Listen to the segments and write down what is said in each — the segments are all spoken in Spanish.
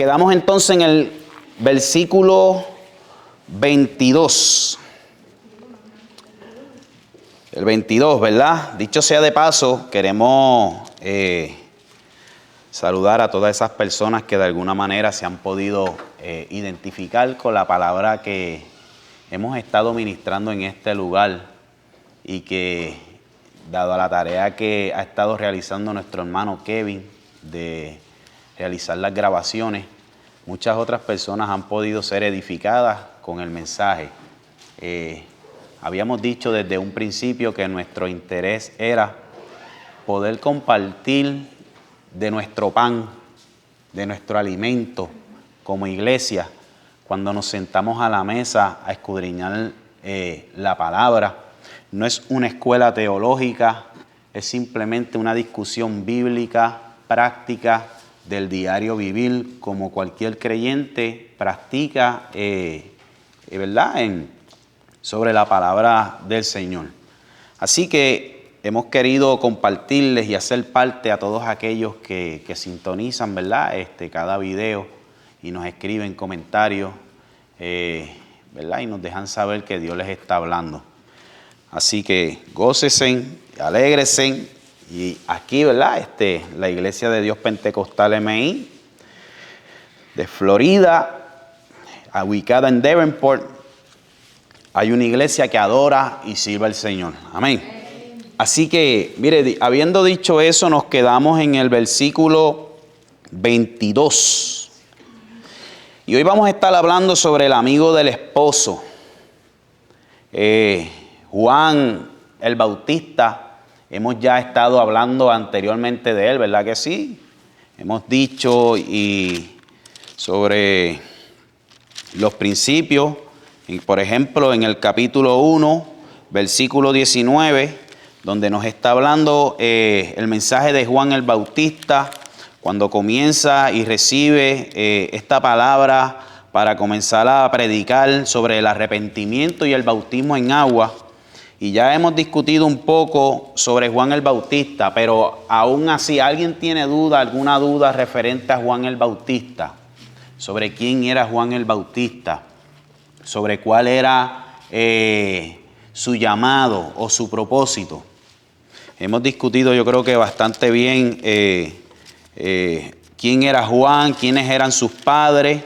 quedamos entonces en el versículo 22. El 22, ¿verdad? Dicho sea de paso, queremos saludar a todas esas personas que de alguna manera se han podido identificar con la palabra que hemos estado ministrando en este lugar y que, dado a la tarea que ha estado realizando nuestro hermano Kevin de realizar las grabaciones, muchas otras personas han podido ser edificadas con el mensaje. Habíamos dicho desde un principio que nuestro interés era poder compartir de nuestro pan, de nuestro alimento como iglesia, cuando nos sentamos a la mesa a escudriñar la palabra. No es una escuela teológica, es simplemente una discusión bíblica, práctica, del diario vivir, como cualquier creyente practica, ¿verdad?, sobre la palabra del Señor. Así que hemos querido compartirles y hacer parte a todos aquellos que sintonizan, ¿verdad?, cada video y nos escriben comentarios, ¿verdad?, y nos dejan saber que Dios les está hablando. Así que gócesen, alégrense. Y aquí, ¿verdad?, la Iglesia de Dios Pentecostal MI de Florida, ubicada en Davenport, hay una iglesia que adora y sirve al Señor. Amén. Así que, mire, habiendo dicho eso, nos quedamos en el versículo 22. Y hoy vamos a estar hablando sobre el amigo del esposo. Juan el Bautista, hemos ya estado hablando anteriormente de él, ¿verdad que sí? Hemos dicho sobre los principios. Por ejemplo, en el capítulo 1, versículo 19, donde nos está hablando el mensaje de Juan el Bautista, cuando comienza y recibe esta palabra para comenzar a predicar sobre el arrepentimiento y el bautismo en agua. Y ya hemos discutido un poco sobre Juan el Bautista, pero aún así, ¿alguien tiene alguna duda referente a Juan el Bautista? Sobre quién era Juan el Bautista, sobre cuál era su llamado o su propósito. Hemos discutido, yo creo que bastante bien, quién era Juan, quiénes eran sus padres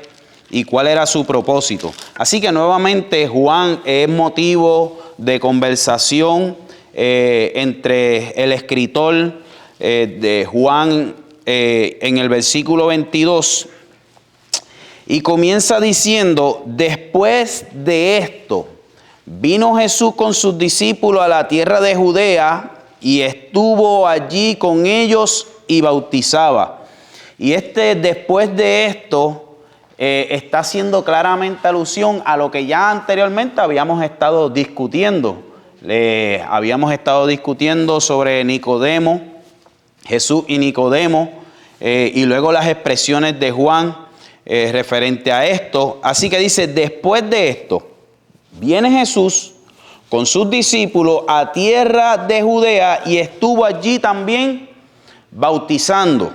y cuál era su propósito. Así que nuevamente Juan es motivo de conversación entre el escritor de Juan en el versículo 22. Y comienza diciendo: después de esto, vino Jesús con sus discípulos a la tierra de Judea y estuvo allí con ellos y bautizaba. Y después de esto está haciendo claramente alusión a lo que ya anteriormente habíamos estado discutiendo. Habíamos estado discutiendo sobre Nicodemo, Jesús y Nicodemo, y luego las expresiones de Juan referente a esto. Así que dice: después de esto, viene Jesús con sus discípulos a tierra de Judea y estuvo allí también bautizando.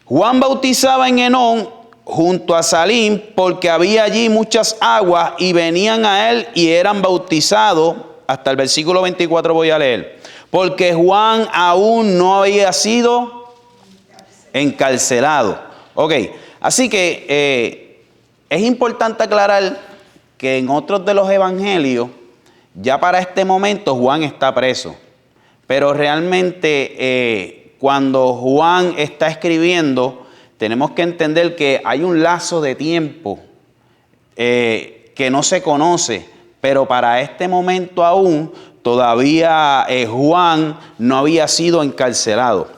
Juan bautizaba en Enón junto a Salim, porque había allí muchas aguas y venían a él y eran bautizados. Hasta el versículo 24 voy a leer. Porque Juan aún no había sido encarcelado. Ok. Así que es importante aclarar que en otros de los evangelios, ya para este momento Juan está preso. Pero realmente cuando Juan está escribiendo, tenemos que entender que hay un lazo de tiempo que no se conoce, pero para este momento aún todavía Juan no había sido encarcelado.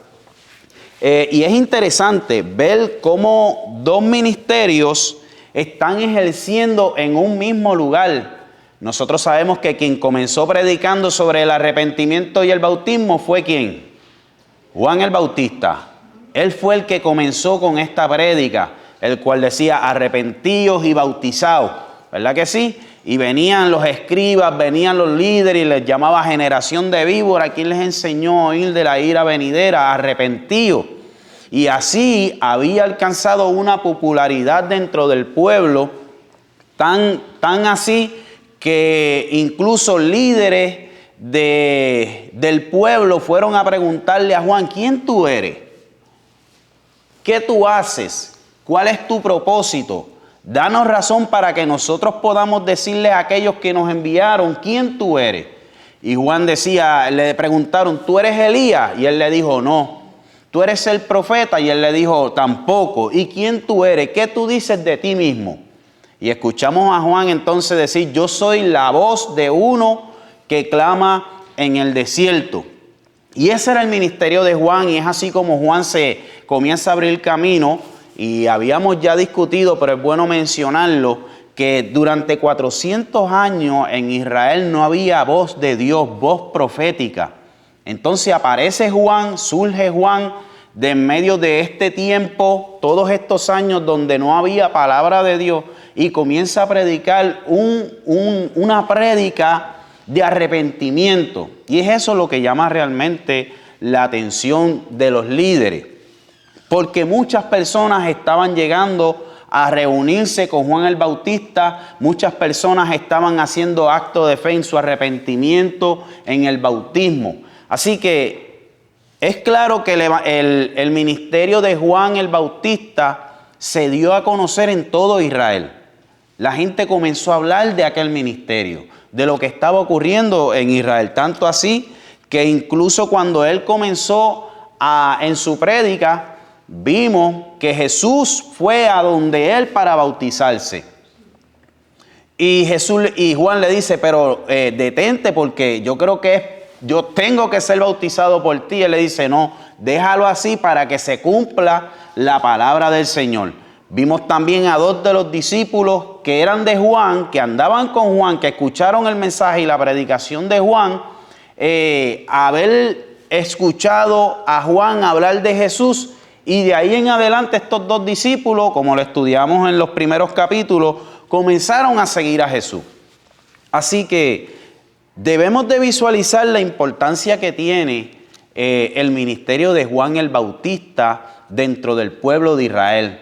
Y es interesante ver cómo dos ministerios están ejerciendo en un mismo lugar. Nosotros sabemos que quien comenzó predicando sobre el arrepentimiento y el bautismo fue ¿quién? Juan el Bautista. Él fue el que comenzó con esta prédica, el cual decía: arrepentíos y bautizaos, ¿verdad que sí? Y venían los escribas, venían los líderes y les llamaba generación de víbora. ¿Quién les enseñó a oír de la ira venidera? Arrepentíos. Y así había alcanzado una popularidad dentro del pueblo, tan así que incluso líderes del pueblo fueron a preguntarle a Juan: ¿quién tú eres? ¿Qué tú haces? ¿Cuál es tu propósito? Danos razón para que nosotros podamos decirle a aquellos que nos enviaron quién tú eres. Y Juan decía, le preguntaron: ¿tú eres Elías? Y él le dijo: no. ¿Tú eres el profeta? Y él le dijo: tampoco. ¿Y quién tú eres? ¿Qué tú dices de ti mismo? Y escuchamos a Juan entonces decir: yo soy la voz de uno que clama en el desierto. Y ese era el ministerio de Juan, y es así como Juan se comienza a abrir camino. Y habíamos ya discutido, pero es bueno mencionarlo, que durante 400 años en Israel no había voz de Dios, voz profética. Entonces aparece Juan, surge Juan de en medio de este tiempo, todos estos años donde no había palabra de Dios, y comienza a predicar una prédica de arrepentimiento. Y es eso lo que llama realmente la atención de los líderes, porque muchas personas estaban llegando a reunirse con Juan el Bautista, muchas personas estaban haciendo acto de fe en su arrepentimiento, en el bautismo. Así que es claro que el ministerio de Juan el Bautista se dio a conocer en todo Israel. La gente comenzó a hablar de aquel ministerio, de lo que estaba ocurriendo en Israel. Tanto así que incluso cuando él comenzó en su prédica, vimos que Jesús fue a donde él para bautizarse. Y Juan le dice: pero detente, porque yo creo que yo tengo que ser bautizado por ti. Él le dice: no, déjalo así para que se cumpla la palabra del Señor. Vimos también a 2 de los discípulos que eran de Juan, que andaban con Juan, que escucharon el mensaje y la predicación de Juan, haber escuchado a Juan hablar de Jesús. Y de ahí en adelante estos 2 discípulos, como lo estudiamos en los primeros capítulos, comenzaron a seguir a Jesús. Así que debemos de visualizar la importancia que tiene el ministerio de Juan el Bautista dentro del pueblo de Israel.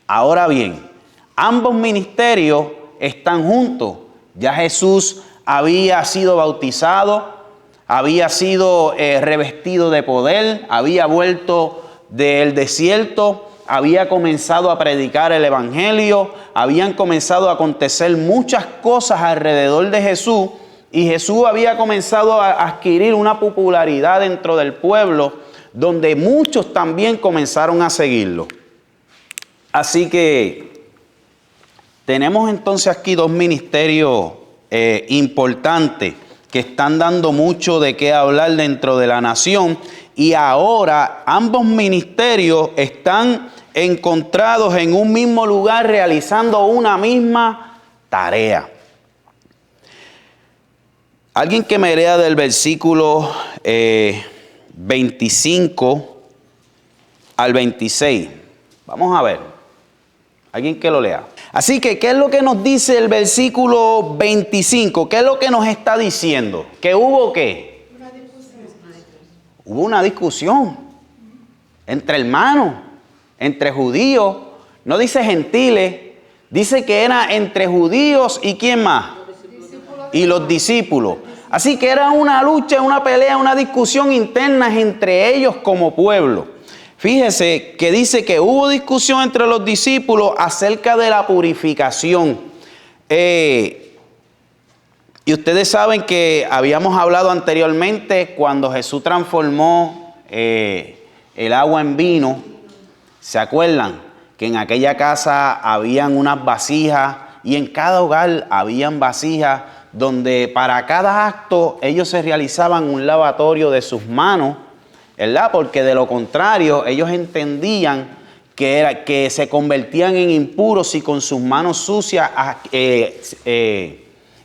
Ahora bien, ambos ministerios están juntos. Ya Jesús había sido bautizado, había sido revestido de poder, había vuelto del desierto, había comenzado a predicar el evangelio, habían comenzado a acontecer muchas cosas alrededor de Jesús, y Jesús había comenzado a adquirir una popularidad dentro del pueblo, donde muchos también comenzaron a seguirlo. Así que tenemos entonces aquí 2 ministerios importantes que están dando mucho de qué hablar dentro de la nación. Y ahora ambos ministerios están encontrados en un mismo lugar realizando una misma tarea. Alguien que me lea del versículo 25 al 26. Vamos a ver. Alguien que lo lea. Así que, ¿qué es lo que nos dice el versículo 25? ¿Qué es lo que nos está diciendo? ¿Que hubo qué? Hubo una discusión entre hermanos, entre judíos. No dice gentiles, dice que era entre judíos y ¿quién más? Y los discípulos. Así que era una lucha, una pelea, una discusión interna entre ellos como pueblo. Fíjese que dice que hubo discusión entre los discípulos acerca de la purificación. Y ustedes saben que habíamos hablado anteriormente cuando Jesús transformó el agua en vino. ¿Se acuerdan? Que en aquella casa habían unas vasijas, y en cada hogar habían vasijas donde para cada acto ellos se realizaban un lavatorio de sus manos, ¿verdad? Porque de lo contrario ellos entendían que se convertían en impuros si con sus manos sucias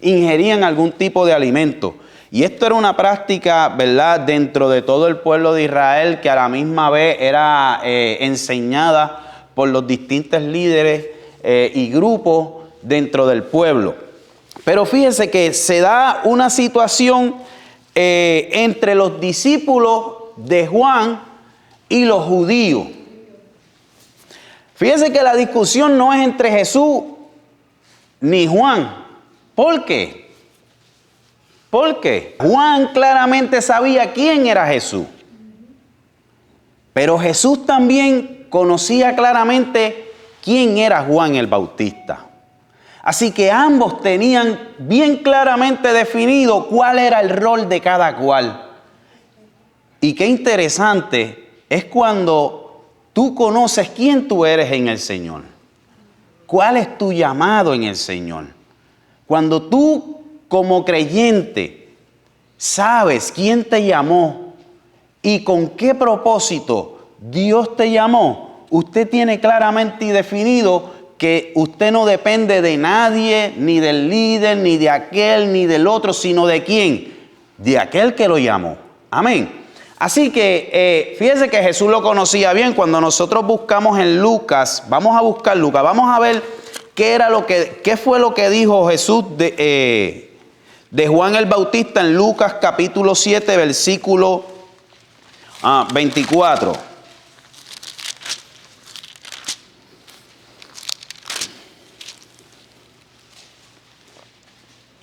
ingerían algún tipo de alimento. Y esto era una práctica, ¿verdad?, dentro de todo el pueblo de Israel, que a la misma vez era enseñada por los distintos líderes y grupos dentro del pueblo. Pero fíjese que se da una situación entre los discípulos de Juan y los judíos. Fíjese que la discusión no es entre Jesús ni Juan. ¿Por qué? Porque Juan claramente sabía quién era Jesús. Pero Jesús también conocía claramente quién era Juan el Bautista. Así que ambos tenían bien claramente definido cuál era el rol de cada cual. Y qué interesante es cuando tú conoces quién tú eres en el Señor. ¿Cuál es tu llamado en el Señor? Cuando tú como creyente sabes quién te llamó y con qué propósito Dios te llamó, usted tiene claramente definido que usted no depende de nadie, ni del líder, ni de aquel, ni del otro, sino de quién, de aquel que lo llamó. Amén. Así que fíjese que Jesús lo conocía bien. Cuando nosotros buscamos en Lucas, vamos a buscar Lucas, vamos a ver qué fue lo que dijo Jesús de Juan el Bautista en Lucas capítulo 7, versículo 24.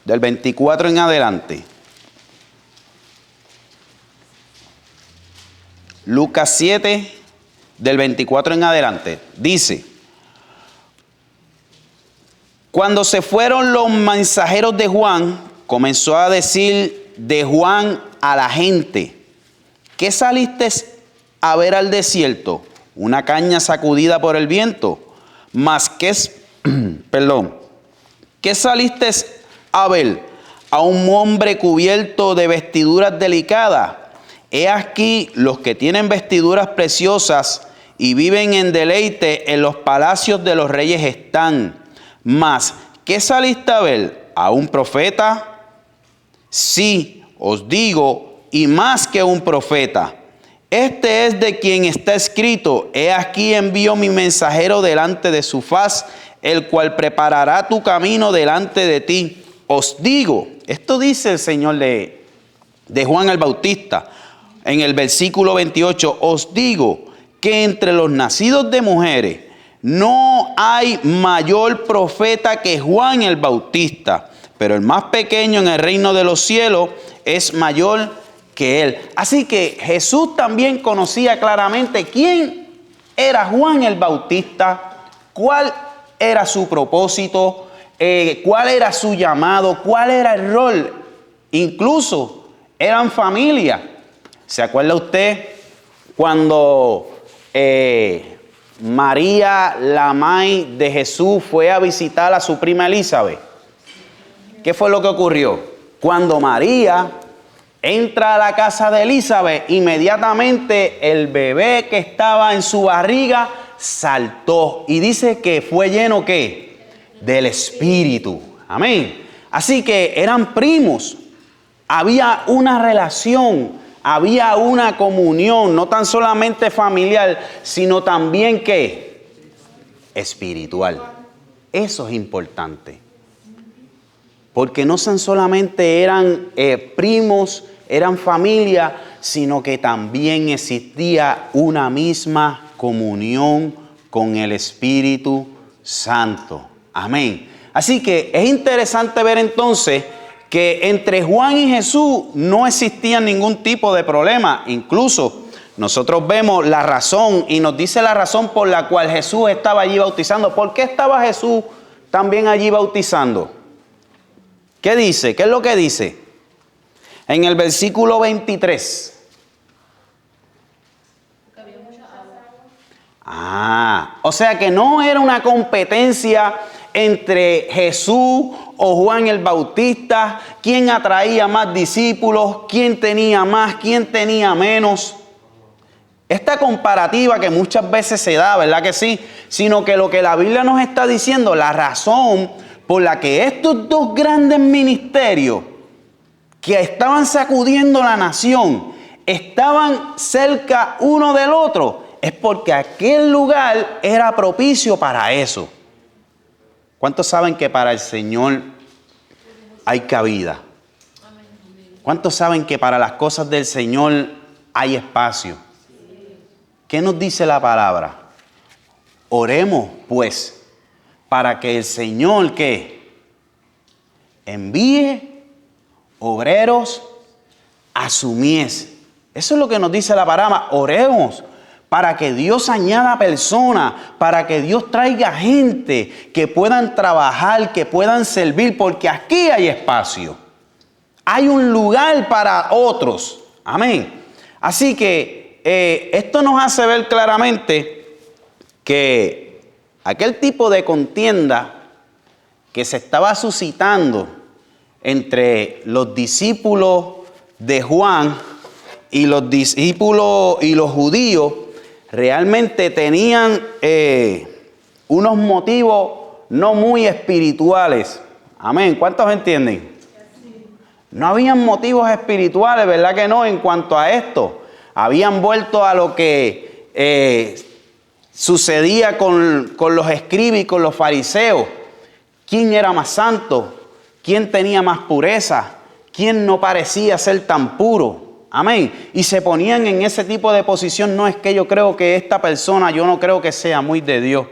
Del 24 en adelante. Lucas 7, del 24 en adelante. Dice: cuando se fueron los mensajeros de Juan, comenzó a decir de Juan a la gente: ¿qué saliste a ver al desierto? ¿Una caña sacudida por el viento? Mas ¿qué saliste a ver? ¿A un hombre cubierto de vestiduras delicadas? He aquí los que tienen vestiduras preciosas y viven en deleite en los palacios de los reyes están. Mas, ¿qué saliste a ver? ¿A un profeta? Sí, os digo, y más que un profeta. Este es de quien está escrito: he aquí envío mi mensajero delante de su faz, el cual preparará tu camino delante de ti. Os digo, esto dice el Señor de Juan el Bautista, en el versículo 28, os digo que entre los nacidos de mujeres no hay mayor profeta que Juan el Bautista, pero el más pequeño en el reino de los cielos es mayor que él. Así que Jesús también conocía claramente quién era Juan el Bautista, cuál era su propósito, cuál era su llamado, cuál era el rol. Incluso eran familia. ¿Se acuerda usted cuando María, la madre de Jesús, fue a visitar a su prima Elizabeth? ¿Qué fue lo que ocurrió? Cuando María entra a la casa de Elizabeth, inmediatamente el bebé que estaba en su barriga saltó. Y dice que fue lleno, ¿qué? Del Espíritu. Amén. Así que eran primos. Había una relación. Había una comunión, no tan solamente familiar, sino también ¿qué? Espiritual. Eso es importante. Porque no tan solamente eran primos, eran familia, sino que también existía una misma comunión con el Espíritu Santo. Amén. Así que es interesante ver entonces que entre Juan y Jesús no existía ningún tipo de problema. Incluso nosotros vemos la razón y nos dice la razón por la cual Jesús estaba allí bautizando. ¿Por qué estaba Jesús también allí bautizando? ¿Qué dice? ¿Qué es lo que dice? En el versículo 23. O sea que no era una competencia entre Jesús o Juan el Bautista, quién atraía más discípulos, quién tenía más, quién tenía menos. Esta comparativa que muchas veces se da, ¿verdad que sí? Sino que lo que la Biblia nos está diciendo, la razón por la que estos dos grandes ministerios que estaban sacudiendo la nación, estaban cerca uno del otro, es porque aquel lugar era propicio para eso. ¿Cuántos saben que para el Señor hay cabida? ¿Cuántos saben que para las cosas del Señor hay espacio? ¿Qué nos dice la palabra? Oremos, pues, para que el Señor, ¿qué? Envíe obreros a su mies. Eso es lo que nos dice la palabra. Oremos para que Dios añada personas, para que Dios traiga gente que puedan trabajar, que puedan servir, porque aquí hay espacio. Hay un lugar para otros. Amén. Así que esto nos hace ver claramente que aquel tipo de contienda que se estaba suscitando entre los discípulos de Juan y los discípulos y los judíos realmente tenían unos motivos no muy espirituales. Amén. ¿Cuántos entienden? No habían motivos espirituales, ¿verdad que no? En cuanto a esto, habían vuelto a lo que sucedía con los escribas y con los fariseos. ¿Quién era más santo? ¿Quién tenía más pureza? ¿Quién no parecía ser tan puro? Amén. Y se ponían en ese tipo de posición. No es que yo creo que esta persona, yo no creo que sea muy de Dios.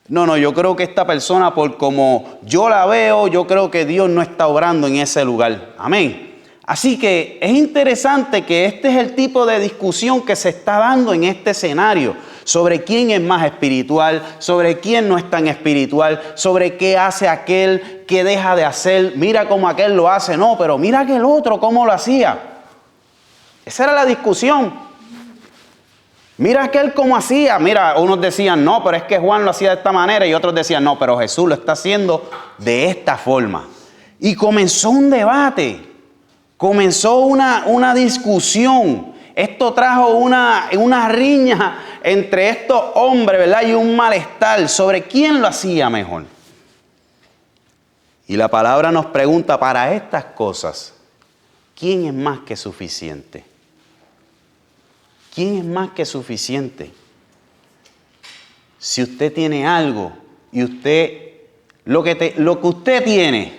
No, yo creo que esta persona, por como yo la veo, yo creo que Dios no está obrando en ese lugar. Amén. Así que es interesante que este es el tipo de discusión que se está dando en este escenario, sobre quién es más espiritual, sobre quién no es tan espiritual, sobre qué hace aquel, qué deja de hacer. Mira cómo aquel lo hace, no, pero mira aquel otro cómo lo hacía. Esa era la discusión. Mira aquel cómo hacía. Mira, unos decían, no, pero es que Juan lo hacía de esta manera. Y otros decían, no, pero Jesús lo está haciendo de esta forma. Y comenzó un debate. Comenzó una discusión. Esto trajo una riña entre estos hombres, ¿verdad? Y un malestar sobre quién lo hacía mejor. Y la palabra nos pregunta, para estas cosas, ¿quién es más que suficiente? ¿Quién es más que suficiente? Si usted tiene algo y usted, lo que usted tiene,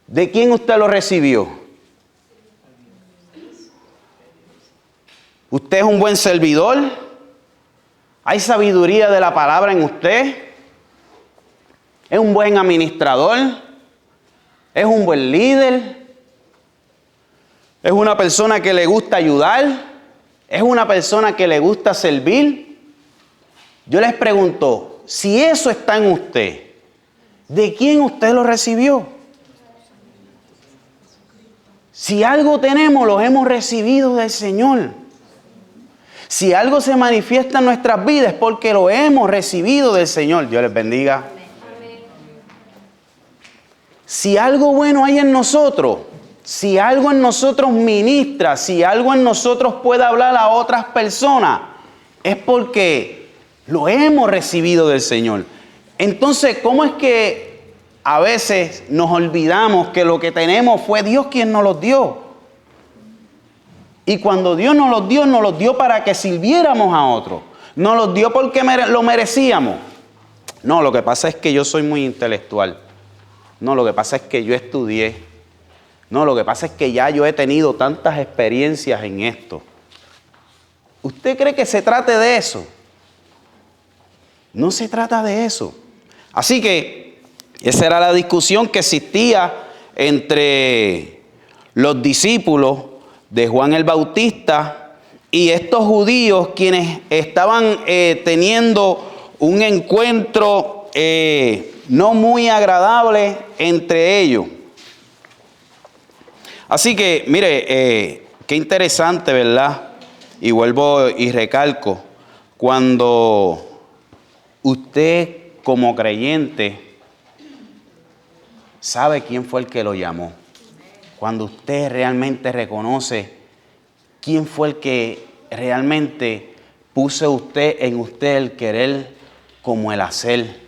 ¿de quién usted lo recibió? ¿Usted es un buen servidor? ¿Hay sabiduría de la palabra en usted? ¿Es un buen administrador? ¿Es un buen líder? ¿Es una persona que le gusta ayudar? ¿Es una persona que le gusta servir? Yo les pregunto, si eso está en usted, ¿de quién usted lo recibió? Si algo tenemos, lo hemos recibido del Señor. Si algo se manifiesta en nuestras vidas, es porque lo hemos recibido del Señor. Dios les bendiga. Si algo bueno hay en nosotros, si algo en nosotros ministra, si algo en nosotros puede hablar a otras personas, es porque lo hemos recibido del Señor. Entonces, ¿cómo es que a veces nos olvidamos que lo que tenemos fue Dios quien nos los dio? Y cuando Dios nos los dio para que sirviéramos a otros. Nos los dio porque lo merecíamos. No, lo que pasa es que yo soy muy intelectual. No, lo que pasa es que yo estudié. No, lo que pasa es que ya yo he tenido tantas experiencias en esto. ¿Usted cree que se trate de eso? No se trata de eso. Así que esa era la discusión que existía entre los discípulos de Juan el Bautista y estos judíos quienes estaban teniendo un encuentro no muy agradable entre ellos. Así que, mire, qué interesante, ¿verdad? Y vuelvo y recalco, cuando usted como creyente sabe quién fue el que lo llamó, cuando usted realmente reconoce quién fue el que realmente puso en usted el querer como el hacer,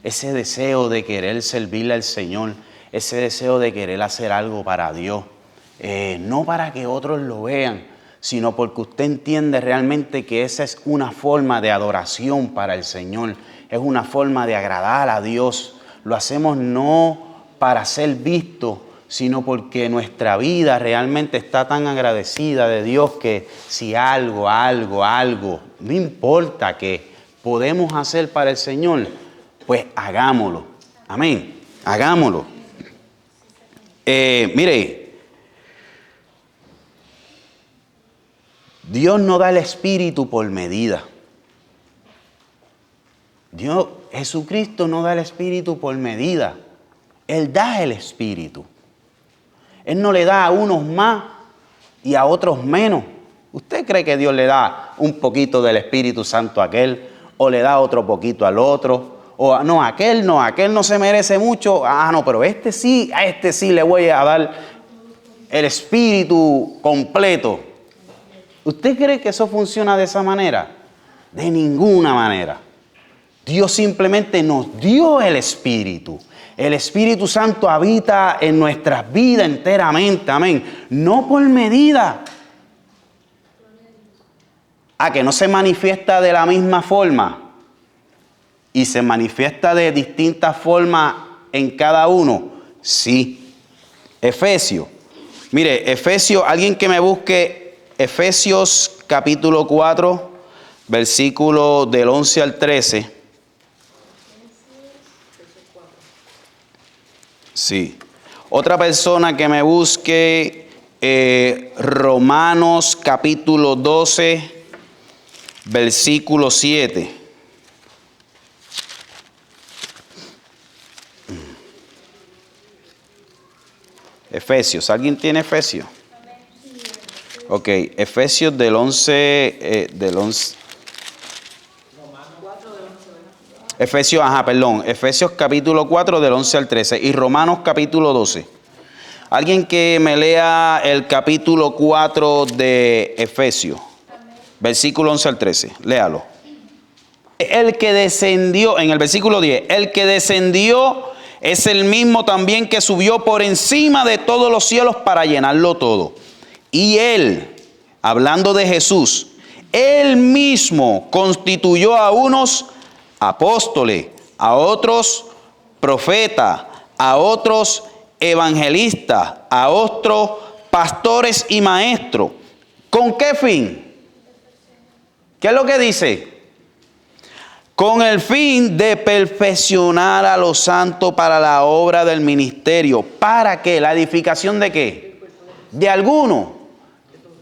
ese deseo de querer servirle al Señor, ese deseo de querer hacer algo para Dios. No para que otros lo vean, sino porque usted entiende realmente que esa es una forma de adoración para el Señor, es una forma de agradar a Dios. Lo hacemos no para ser vistos, sino porque nuestra vida realmente está tan agradecida de Dios que si algo no importa qué podemos hacer para el Señor, pues hagámoslo. Amén. Hagámoslo. Mire, Dios no da el Espíritu por medida. Jesucristo no da el Espíritu por medida. Él da el Espíritu. Él no le da a unos más y a otros menos. ¿Usted cree que Dios le da un poquito del Espíritu Santo a aquel o le da otro poquito al otro? O no, aquel no se merece mucho. No, pero a este sí le voy a dar el Espíritu completo. ¿Usted cree que eso funciona de esa manera? De ninguna manera. Dios simplemente nos dio el Espíritu. El Espíritu Santo habita en nuestras vidas enteramente, amén. No por medida. Que no se manifiesta de la misma forma y se manifiesta de distintas formas en cada uno. Sí. Efesios. Mire, Efesios, alguien que me busque Efesios capítulo 4, versículo del 11 al 13. Sí. Otra persona que me busque Romanos capítulo 12, versículo 7. Efesios. ¿Alguien tiene Efesios? Ok. Efesios del 11. Efesios capítulo 4 del 11 al 13 y Romanos capítulo 12. Alguien que me lea el capítulo 4 de Efesios, versículo 11 al 13. Léalo. El que descendió, en el versículo 10, el que descendió es el mismo también que subió por encima de todos los cielos para llenarlo todo. Y él, hablando de Jesús, él mismo constituyó a unos apóstoles, a otros profetas, a otros evangelistas, a otros pastores y maestros. ¿Con qué fin? ¿Qué es lo que dice? Con el fin de perfeccionar a los santos para la obra del ministerio. ¿Para qué? ¿La edificación de qué? De alguno,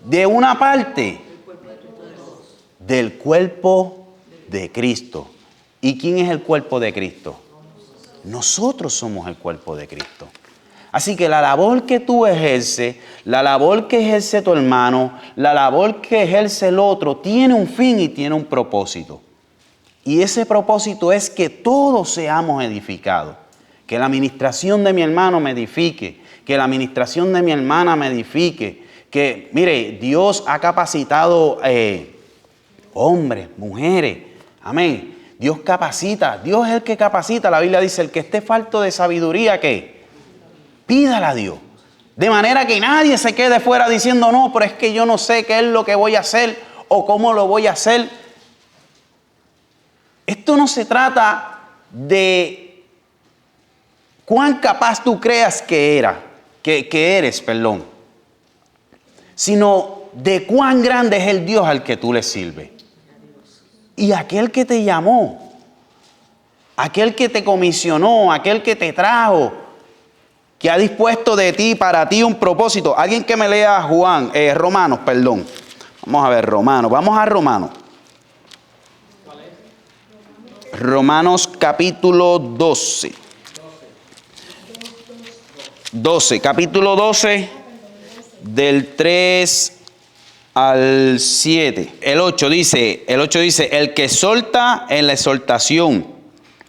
de una parte, del cuerpo de Cristo. ¿Y quién es el cuerpo de Cristo? Nosotros somos el cuerpo de Cristo. Así que la labor que tú ejerces, la labor que ejerce tu hermano, la labor que ejerce el otro, tiene un fin y tiene un propósito. Y ese propósito es que todos seamos edificados. Que la administración de mi hermano me edifique. Que la administración de mi hermana me edifique. Que, mire, Dios ha capacitado hombres, mujeres. Amén. Dios capacita. Dios es el que capacita. La Biblia dice, el que esté falto de sabiduría, ¿qué? Pídala a Dios. De manera que nadie se quede fuera diciendo, no, pero es que yo no sé qué es lo que voy a hacer o cómo lo voy a hacer. Esto no se trata de cuán capaz tú creas que eres, sino de cuán grande es el Dios al que tú le sirves. Y aquel que te llamó, aquel que te comisionó, aquel que te trajo, que ha dispuesto de ti, para ti un propósito. Alguien que me lea Romanos. Vamos a ver, Vamos a Romanos. Romanos capítulo 12. Capítulo 12, del 3 al 7. El 8 dice, el que exhorta en la exhortación,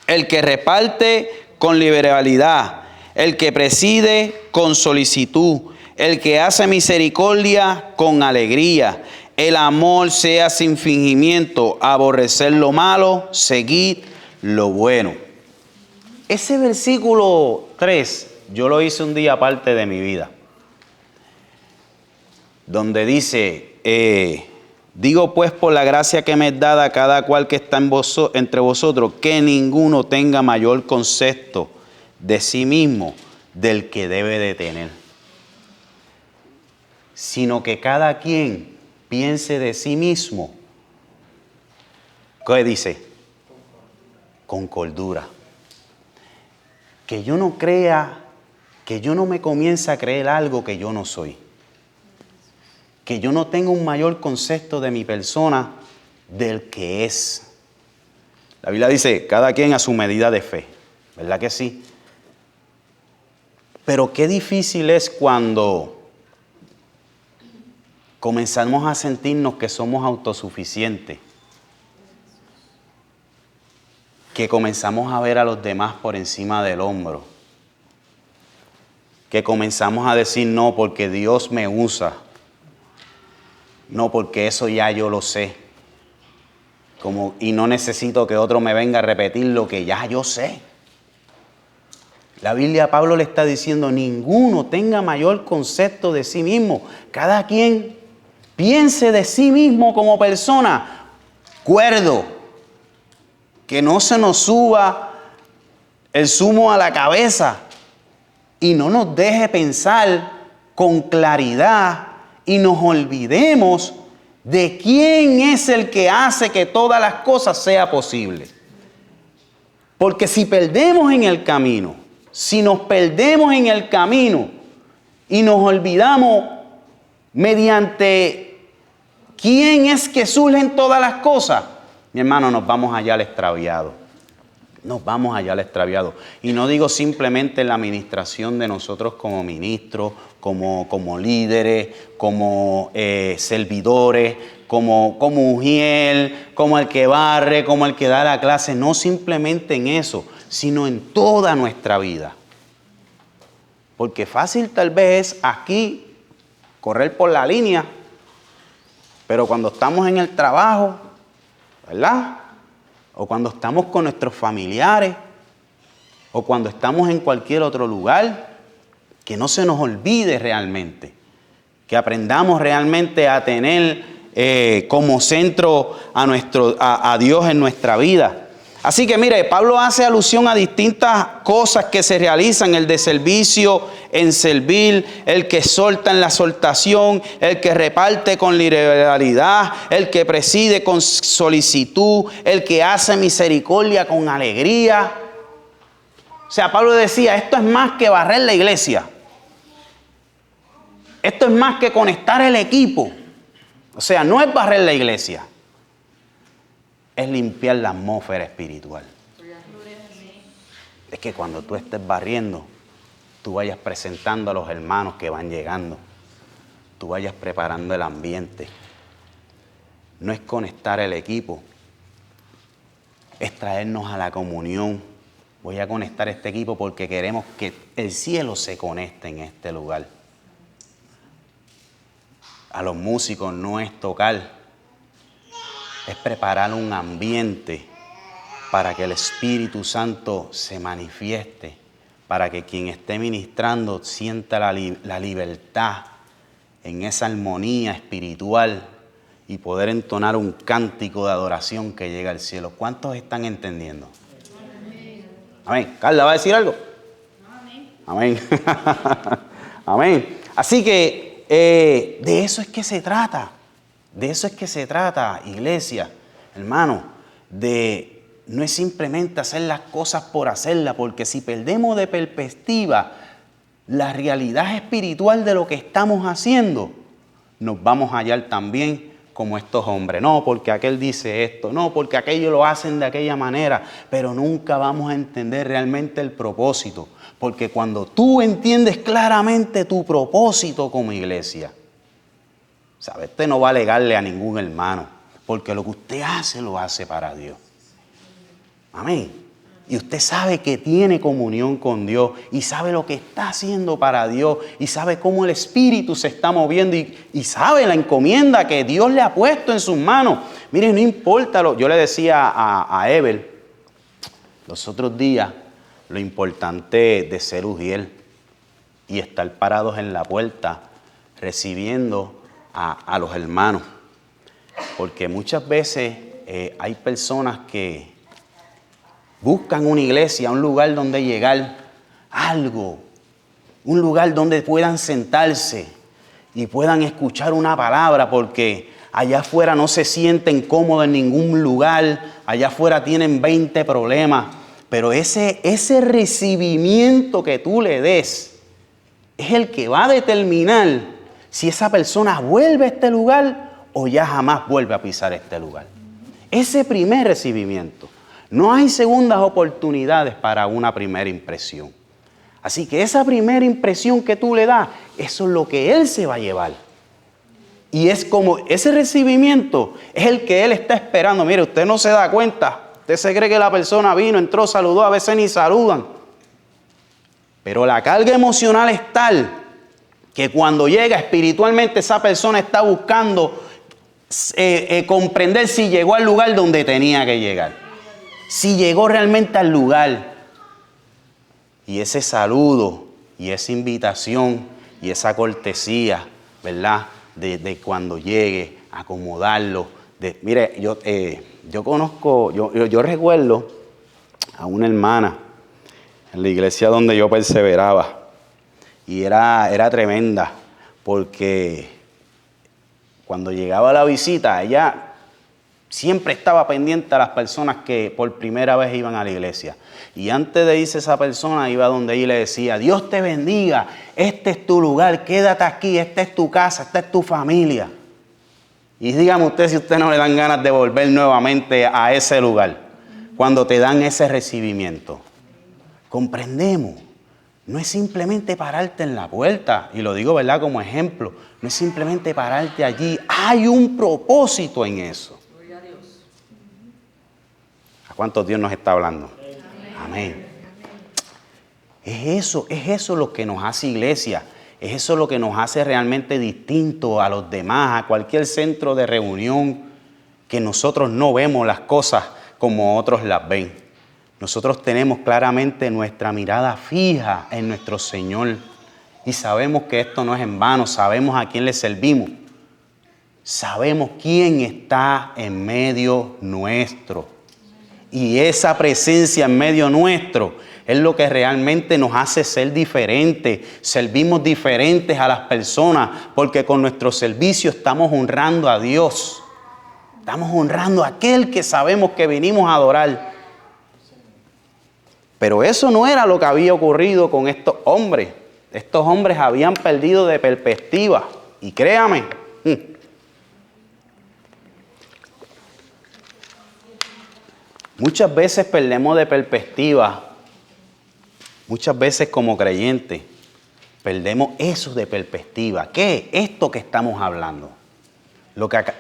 el que reparte con liberalidad, el que preside con solicitud, el que hace misericordia con alegría. El amor sea sin fingimiento, aborrecer lo malo, seguir lo bueno. Ese versículo 3, yo lo hice un día aparte de mi vida, donde dice, digo pues por la gracia que me es dada a cada cual que está entre vosotros, que ninguno tenga mayor concepto de sí mismo del que debe de tener, sino que cada quien piense de sí mismo ¿Qué dice? Con cordura. Que yo no crea, que yo no me comience a creer algo que yo no soy. Que yo no tenga un mayor concepto de mi persona del que es. La Biblia dice, cada quien a su medida de fe. ¿Verdad que sí? Pero qué difícil es cuando comenzamos a sentirnos que somos autosuficientes. Que comenzamos a ver a los demás por encima del hombro. Que comenzamos a decir no porque Dios me usa. No porque eso ya yo lo sé. Y no necesito que otro me venga a repetir lo que ya yo sé. La Biblia, Pablo le está diciendo, ninguno tenga mayor concepto de sí mismo. Cada quien piense de sí mismo como persona cuerdo. Que no se nos suba el zumo a la cabeza y no nos deje pensar con claridad y nos olvidemos de quién es el que hace que todas las cosas sean posibles. Porque si perdemos en el camino, si nos perdemos en el camino y nos olvidamos mediante quién es que surgen todas las cosas, mi hermano, nos vamos allá al extraviado. Nos vamos allá al extraviado. Y no digo simplemente en la administración de nosotros como ministros, como líderes, como servidores, como ujiel, como el que barre, como el que da la clase. No simplemente en eso, sino en toda nuestra vida. Porque fácil tal vez es aquí correr por la línea, pero cuando estamos en el trabajo, ¿verdad? O cuando estamos con nuestros familiares, o cuando estamos en cualquier otro lugar, que no se nos olvide realmente, que aprendamos realmente a tener como centro a Dios en nuestra vida. Así que mire, Pablo hace alusión a distintas cosas que se realizan, el de servicio en servir, el que exhorta en la exhortación, el que reparte con liberalidad, el que preside con solicitud, el que hace misericordia con alegría. O sea, Pablo decía, esto es más que barrer la iglesia. Esto es más que conectar el equipo. O sea, no es barrer la iglesia. Es limpiar la atmósfera espiritual. Es que cuando tú estés barriendo, tú vayas presentando a los hermanos que van llegando. Tú vayas preparando el ambiente. No es conectar el equipo. Es traernos a la comunión. Voy a conectar este equipo porque queremos que el cielo se conecte en este lugar. A los músicos no es tocar. Es preparar un ambiente para que el Espíritu Santo se manifieste, para que quien esté ministrando sienta la libertad en esa armonía espiritual y poder entonar un cántico de adoración que llega al cielo. ¿Cuántos están entendiendo? Amén. Carla, ¿va a decir algo? Amén. Amén. Así que de eso es que se trata. De eso es que se trata, iglesia, hermano, no es simplemente hacer las cosas por hacerlas, porque si perdemos de perspectiva la realidad espiritual de lo que estamos haciendo, nos vamos a hallar también como estos hombres. No, porque aquel dice esto, no, porque aquello lo hacen de aquella manera, pero nunca vamos a entender realmente el propósito, porque cuando tú entiendes claramente tu propósito como iglesia, ¿sabe? Usted no va a alegarle a ningún hermano, porque lo que usted hace, lo hace para Dios. Amén. Y usted sabe que tiene comunión con Dios y sabe lo que está haciendo para Dios y sabe cómo el Espíritu se está moviendo y sabe la encomienda que Dios le ha puesto en sus manos. Miren, no importa, yo le decía a Evel los otros días lo importante de ser ujiel y estar parados en la puerta recibiendo a los hermanos, porque muchas veces hay personas que buscan una iglesia, un lugar donde llegar, algo, un lugar donde puedan sentarse y puedan escuchar una palabra, porque allá afuera no se sienten cómodos en ningún lugar, allá afuera tienen 20 problemas, pero ese recibimiento que tú le des es el que va a determinar si esa persona vuelve a este lugar o ya jamás vuelve a pisar este lugar. Ese primer recibimiento. No hay segundas oportunidades para una primera impresión. Así que esa primera impresión que tú le das, eso es lo que él se va a llevar. Y es como ese recibimiento es el que él está esperando. Mire, usted no se da cuenta. Usted se cree que la persona vino, entró, saludó, a veces ni saludan. Pero la carga emocional es tal que cuando llega espiritualmente esa persona está buscando comprender si llegó al lugar donde tenía que llegar. Si llegó realmente al lugar. Y ese saludo y esa invitación y esa cortesía, ¿verdad? De cuando llegue, acomodarlo. Mire, yo recuerdo a una hermana en la iglesia donde yo perseveraba. Y era tremenda, porque cuando llegaba la visita, ella siempre estaba pendiente a las personas que por primera vez iban a la iglesia. Y antes de irse esa persona, iba donde ella y le decía, Dios te bendiga, este es tu lugar, quédate aquí, esta es tu casa, esta es tu familia. Y dígame usted si usted no le dan ganas de volver nuevamente a ese lugar, cuando te dan ese recibimiento. Comprendemos. No es simplemente pararte en la puerta, y lo digo, ¿verdad?, como ejemplo. No es simplemente pararte allí. Hay un propósito en eso. ¿A cuántos Dios nos está hablando? Amén. Es eso lo que nos hace iglesia. Es eso lo que nos hace realmente distinto a los demás, a cualquier centro de reunión, que nosotros no vemos las cosas como otros las ven. Nosotros tenemos claramente nuestra mirada fija en nuestro Señor y sabemos que esto no es en vano, sabemos a quién le servimos, sabemos quién está en medio nuestro. Y esa presencia en medio nuestro es lo que realmente nos hace ser diferentes. Servimos diferentes a las personas porque con nuestro servicio estamos honrando a Dios. Estamos honrando a aquel que sabemos que vinimos a adorar. Pero eso no era lo que había ocurrido con estos hombres. Estos hombres habían perdido de perspectiva. Y créame, muchas veces perdemos de perspectiva. Muchas veces como creyentes perdemos eso de perspectiva. ¿Qué? Esto que estamos hablando.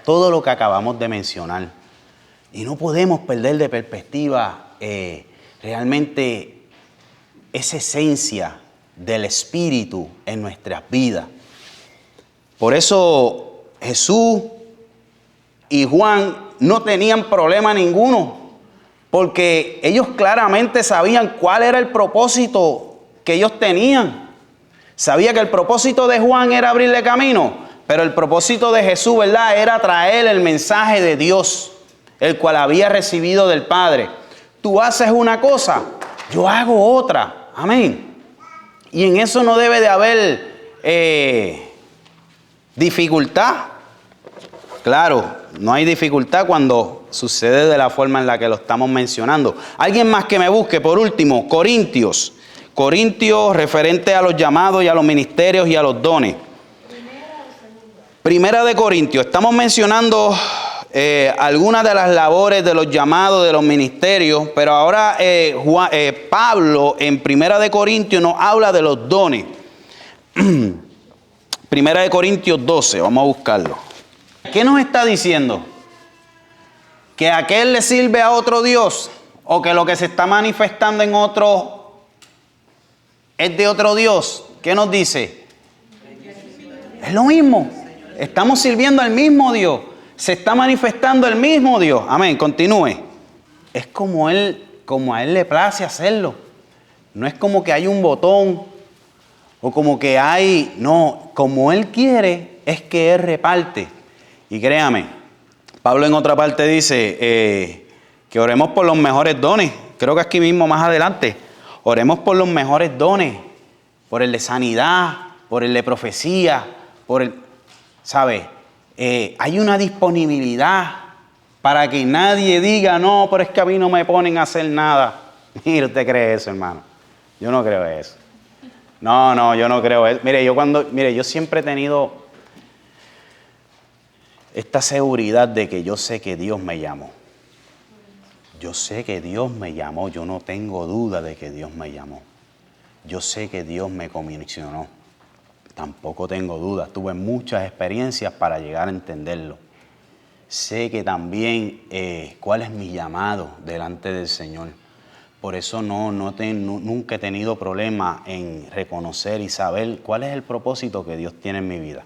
Todo lo que acabamos de mencionar. Y no podemos perder de perspectiva realmente esa esencia del Espíritu en nuestras vidas. Por eso Jesús y Juan no tenían problema ninguno, porque ellos claramente sabían cuál era el propósito que ellos tenían. Sabía que el propósito de Juan era abrirle camino, pero el propósito de Jesús, ¿verdad?, era traer el mensaje de Dios, el cual había recibido del Padre. Tú haces una cosa, yo hago otra. Amén. Y en eso no debe de haber dificultad. Claro, no hay dificultad cuando sucede de la forma en la que lo estamos mencionando. Alguien más que me busque, por último, Corintios. Corintios referente a los llamados y a los ministerios y a los dones. Primera de Corintios. Estamos mencionando algunas de las labores de los llamados, de los ministerios, pero ahora Pablo en Primera de Corintios nos habla de los dones. Primera de Corintios 12, vamos a buscarlo. ¿Qué nos está diciendo? ¿Que aquel le sirve a otro Dios o que lo que se está manifestando en otro es de otro Dios? ¿Qué nos dice? Es lo mismo. Estamos sirviendo al mismo Dios. Se está manifestando el mismo Dios. Amén. Continúe. Es como a Él le place hacerlo. No es como que hay un botón o como que hay... No, como Él quiere es que Él reparte. Y créame, Pablo en otra parte dice que oremos por los mejores dones. Creo que aquí mismo más adelante. Oremos por los mejores dones. Por el de sanidad, por el de profecía, por el... ¿Sabe? hay una disponibilidad para que nadie diga, no, pero es que a mí no me ponen a hacer nada. Mire, ¿usted cree eso, hermano? Yo no creo eso. No, yo no creo eso. Mire, yo siempre he tenido esta seguridad de que yo sé que Dios me llamó. Yo sé que Dios me llamó, yo no tengo duda de que Dios me llamó. Yo sé que Dios me comisionó. Tampoco tengo dudas. Tuve muchas experiencias para llegar a entenderlo. Sé que también cuál es mi llamado delante del Señor. Por eso nunca he tenido problema en reconocer y saber cuál es el propósito que Dios tiene en mi vida.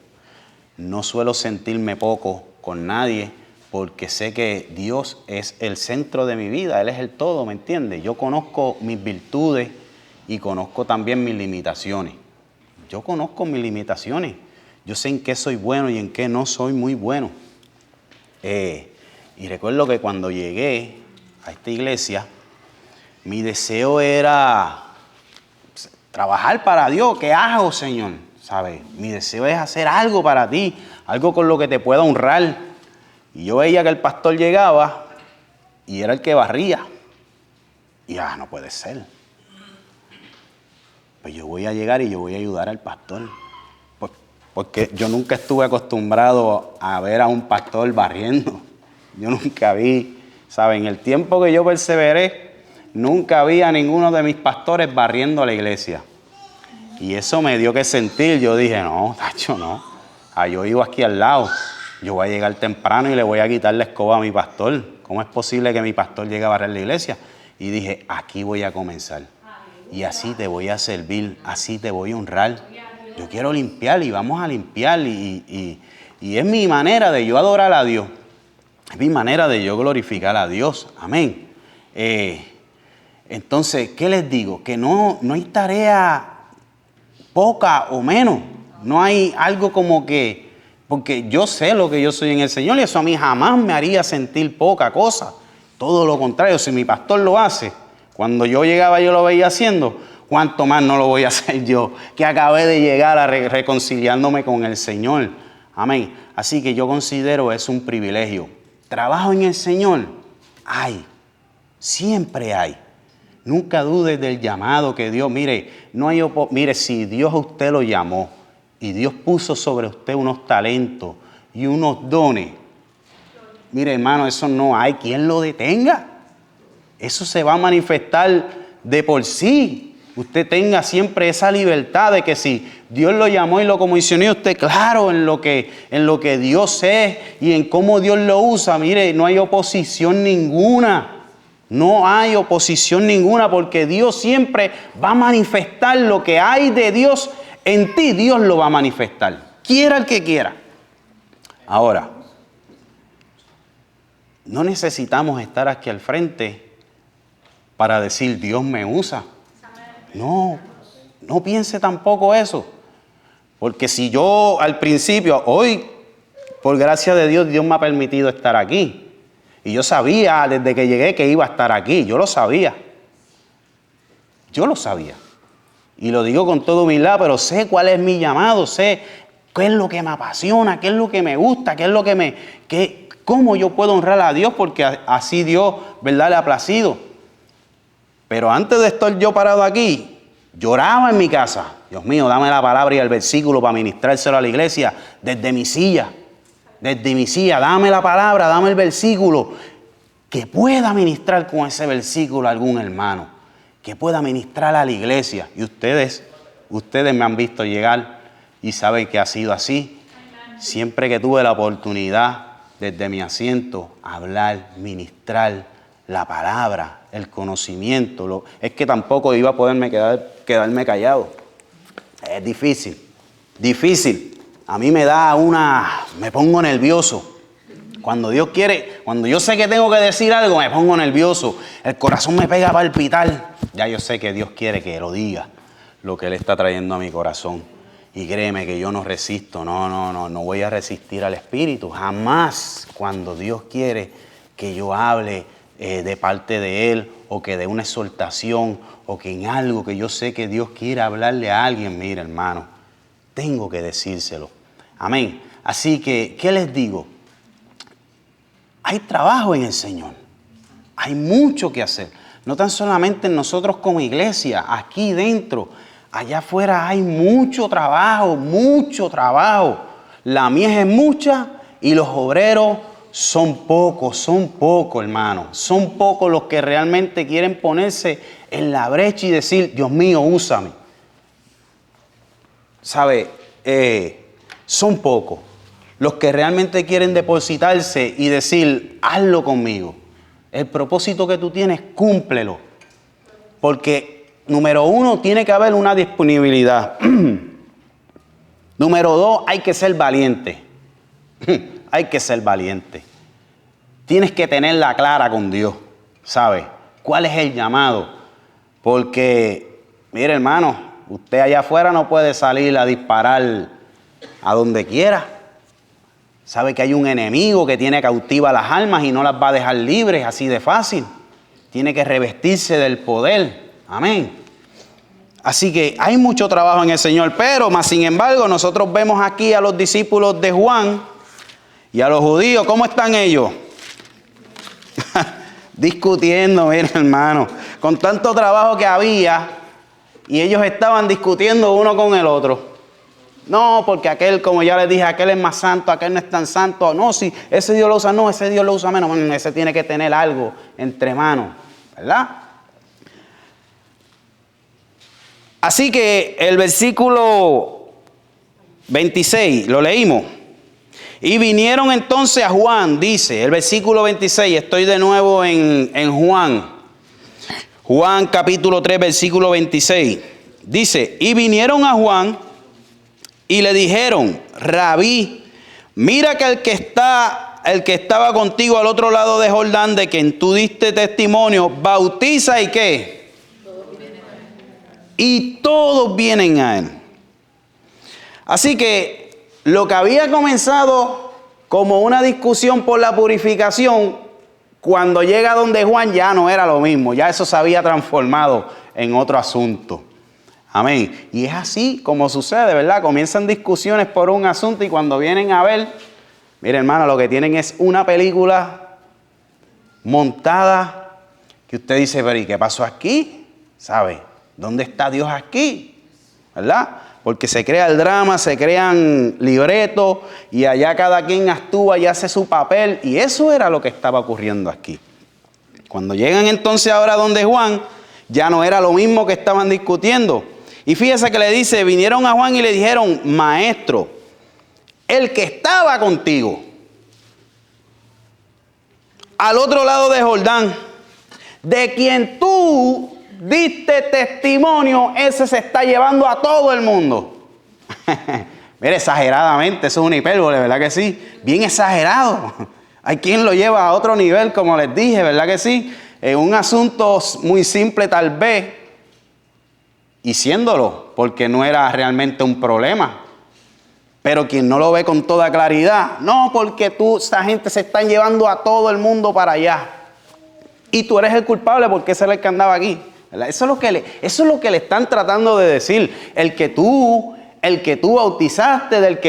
No suelo sentirme poco con nadie porque sé que Dios es el centro de mi vida. Él es el todo, ¿me entiendes? Yo conozco mis virtudes y conozco también mis limitaciones. Yo conozco mis limitaciones. Yo sé en qué soy bueno y en qué no soy muy bueno. Y recuerdo que cuando llegué a esta iglesia, mi deseo era trabajar para Dios. ¿Qué hago, Señor? ¿Sabes? Mi deseo es hacer algo para ti, algo con lo que te pueda honrar. Y yo veía que el pastor llegaba y era el que barría. Y no puede ser. Pues yo voy a llegar y yo voy a ayudar al pastor. Porque yo nunca estuve acostumbrado a ver a un pastor barriendo. Yo nunca vi, ¿sabes? En el tiempo que yo perseveré, nunca vi a ninguno de mis pastores barriendo la iglesia. Y eso me dio que sentir. Yo dije, no, tacho, no. Yo vivo aquí al lado. Yo voy a llegar temprano y le voy a quitar la escoba a mi pastor. ¿Cómo es posible que mi pastor llegue a barrer la iglesia? Y dije, aquí voy a comenzar. Y así te voy a servir, así te voy a honrar. Yo quiero limpiar y vamos a limpiar. Y es mi manera de yo adorar a Dios. Es mi manera de yo glorificar a Dios. Amén. Entonces, ¿qué les digo? Que no hay tarea poca o menos. No hay algo como que, porque yo sé lo que yo soy en el Señor y eso a mí jamás me haría sentir poca cosa. Todo lo contrario, si mi pastor lo hace, cuando yo llegaba yo lo veía haciendo, ¿cuánto más no lo voy a hacer yo? Que acabé de llegar a reconciliándome con el Señor. Amén. Así que yo considero es un privilegio. Trabajo en el Señor. Siempre hay. Nunca dudes del llamado que Dios, mire, si Dios a usted lo llamó y Dios puso sobre usted unos talentos y unos dones, mire, hermano, eso no hay quien lo detenga. Eso se va a manifestar de por sí. Usted tenga siempre esa libertad de que si Dios lo llamó y lo comisionó, usted claro en lo que Dios es y en cómo Dios lo usa. Mire, no hay oposición ninguna. No hay oposición ninguna porque Dios siempre va a manifestar lo que hay de Dios en ti. Dios lo va a manifestar, quiera el que quiera. Ahora, no necesitamos estar aquí al frente para decir Dios me usa. No piense tampoco eso. Porque si yo al principio, hoy, por gracia de Dios, Dios me ha permitido estar aquí. Y yo sabía desde que llegué que iba a estar aquí. Yo lo sabía. Y lo digo con toda humildad, pero sé cuál es mi llamado, sé qué es lo que me apasiona, qué es lo que me gusta, cómo yo puedo honrar a Dios, porque así Dios, ¿verdad?, le ha placido. Pero antes de estar yo parado aquí, lloraba en mi casa. Dios mío, dame la palabra y el versículo para ministrárselo a la iglesia desde mi silla. Dame la palabra, dame el versículo. Que pueda ministrar con ese versículo a algún hermano. Que pueda ministrar a la iglesia. Y ustedes me han visto llegar y saben que ha sido así. Siempre que tuve la oportunidad, desde mi asiento, hablar, ministrar la palabra, el conocimiento. Es que tampoco iba a poderme quedarme callado. Es difícil. A mí me pongo nervioso. Cuando Dios quiere, cuando yo sé que tengo que decir algo, me pongo nervioso. El corazón me pega a palpitar. Ya yo sé que Dios quiere que lo diga, lo que Él está trayendo a mi corazón. Y créeme que yo no resisto, no voy a resistir al Espíritu. Jamás cuando Dios quiere que yo hable de parte de Él o que dé una exhortación o que en algo que yo sé que Dios quiere hablarle a alguien, mira hermano, tengo que decírselo. Amén. Así que, ¿qué les digo? Hay trabajo en el Señor. Hay mucho que hacer. No tan solamente nosotros como iglesia, aquí dentro, allá afuera hay mucho trabajo, mucho trabajo. La mies es mucha y los obreros son pocos, hermano. Son pocos los que realmente quieren ponerse en la brecha y decir, Dios mío, úsame. ¿Sabe? Son pocos los que realmente quieren depositarse y decir, hazlo conmigo. El propósito que tú tienes, cúmplelo. Porque, número uno, tiene que haber una disponibilidad. Número dos, hay que ser valiente. Hay que ser valiente. Tienes que tenerla clara con Dios, ¿sabes? ¿Cuál es el llamado? Porque, mire hermano, usted allá afuera no puede salir a disparar a donde quiera. Sabe que hay un enemigo que tiene cautivas las almas y no las va a dejar libres así de fácil. Tiene que revestirse del poder. Amén. Así que hay mucho trabajo en el Señor, pero más sin embargo nosotros vemos aquí a los discípulos de Juan y a los judíos. ¿Cómo están ellos? Discutiendo, mira hermano, con tanto trabajo que había y ellos estaban discutiendo uno con el otro. No, porque aquel, como ya les dije, aquel es más santo, aquel no es tan santo. No, si ese Dios lo usa, no, ese Dios lo usa menos. Ese tiene que tener algo entre manos, ¿verdad? Así que el versículo 26, lo leímos. Y vinieron entonces a Juan, dice, el versículo 26, estoy de nuevo en Juan. Juan capítulo 3, versículo 26. Dice, y vinieron a Juan y le dijeron, Rabí, mira que el que estaba contigo al otro lado de Jordán, de quien tú diste testimonio, bautiza y ¿qué? Y todos vienen a él. Así que lo que había comenzado como una discusión por la purificación, cuando llega donde Juan ya no era lo mismo, ya eso se había transformado en otro asunto. Amén. Y es así como sucede, ¿verdad? Comienzan discusiones por un asunto y cuando vienen a ver, mire hermano, lo que tienen es una película montada que usted dice, pero ¿y qué pasó aquí? ¿Sabe? ¿Dónde está Dios aquí? ¿Verdad? Porque se crea el drama, se crean libretos y allá cada quien actúa y hace su papel. Y eso era lo que estaba ocurriendo aquí. Cuando llegan entonces ahora donde Juan, ya no era lo mismo que estaban discutiendo. Y fíjese que le dice, vinieron a Juan y le dijeron, maestro, el que estaba contigo, al otro lado de Jordán, de quien tú diste testimonio, ese se está llevando a todo el mundo. Mire, exageradamente, eso es una hipérbole, ¿verdad que sí? Bien exagerado. Hay quien lo lleva a otro nivel, como les dije, ¿verdad que sí? En un asunto muy simple tal vez, y siéndolo, porque no era realmente un problema. Pero quien no lo ve con toda claridad, no, porque esta gente se están llevando a todo el mundo para allá. Y tú eres el culpable porque ese era el que andaba aquí. ¿Verdad? Eso es lo que le están tratando de decir. El que tú bautizaste,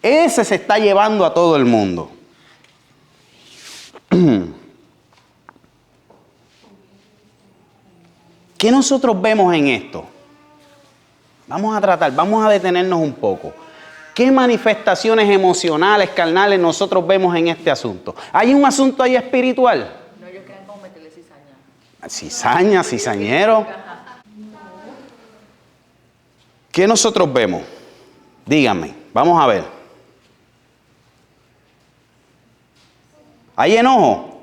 ese se está llevando a todo el mundo. ¿Qué nosotros vemos en esto? Vamos a detenernos un poco. ¿Qué manifestaciones emocionales, carnales nosotros vemos en este asunto? ¿Hay un asunto ahí espiritual? No, ellos quedan como meterle cizaña. Cizaña, cizañero. ¿Qué nosotros vemos? Díganme, vamos a ver. ¿Hay enojo?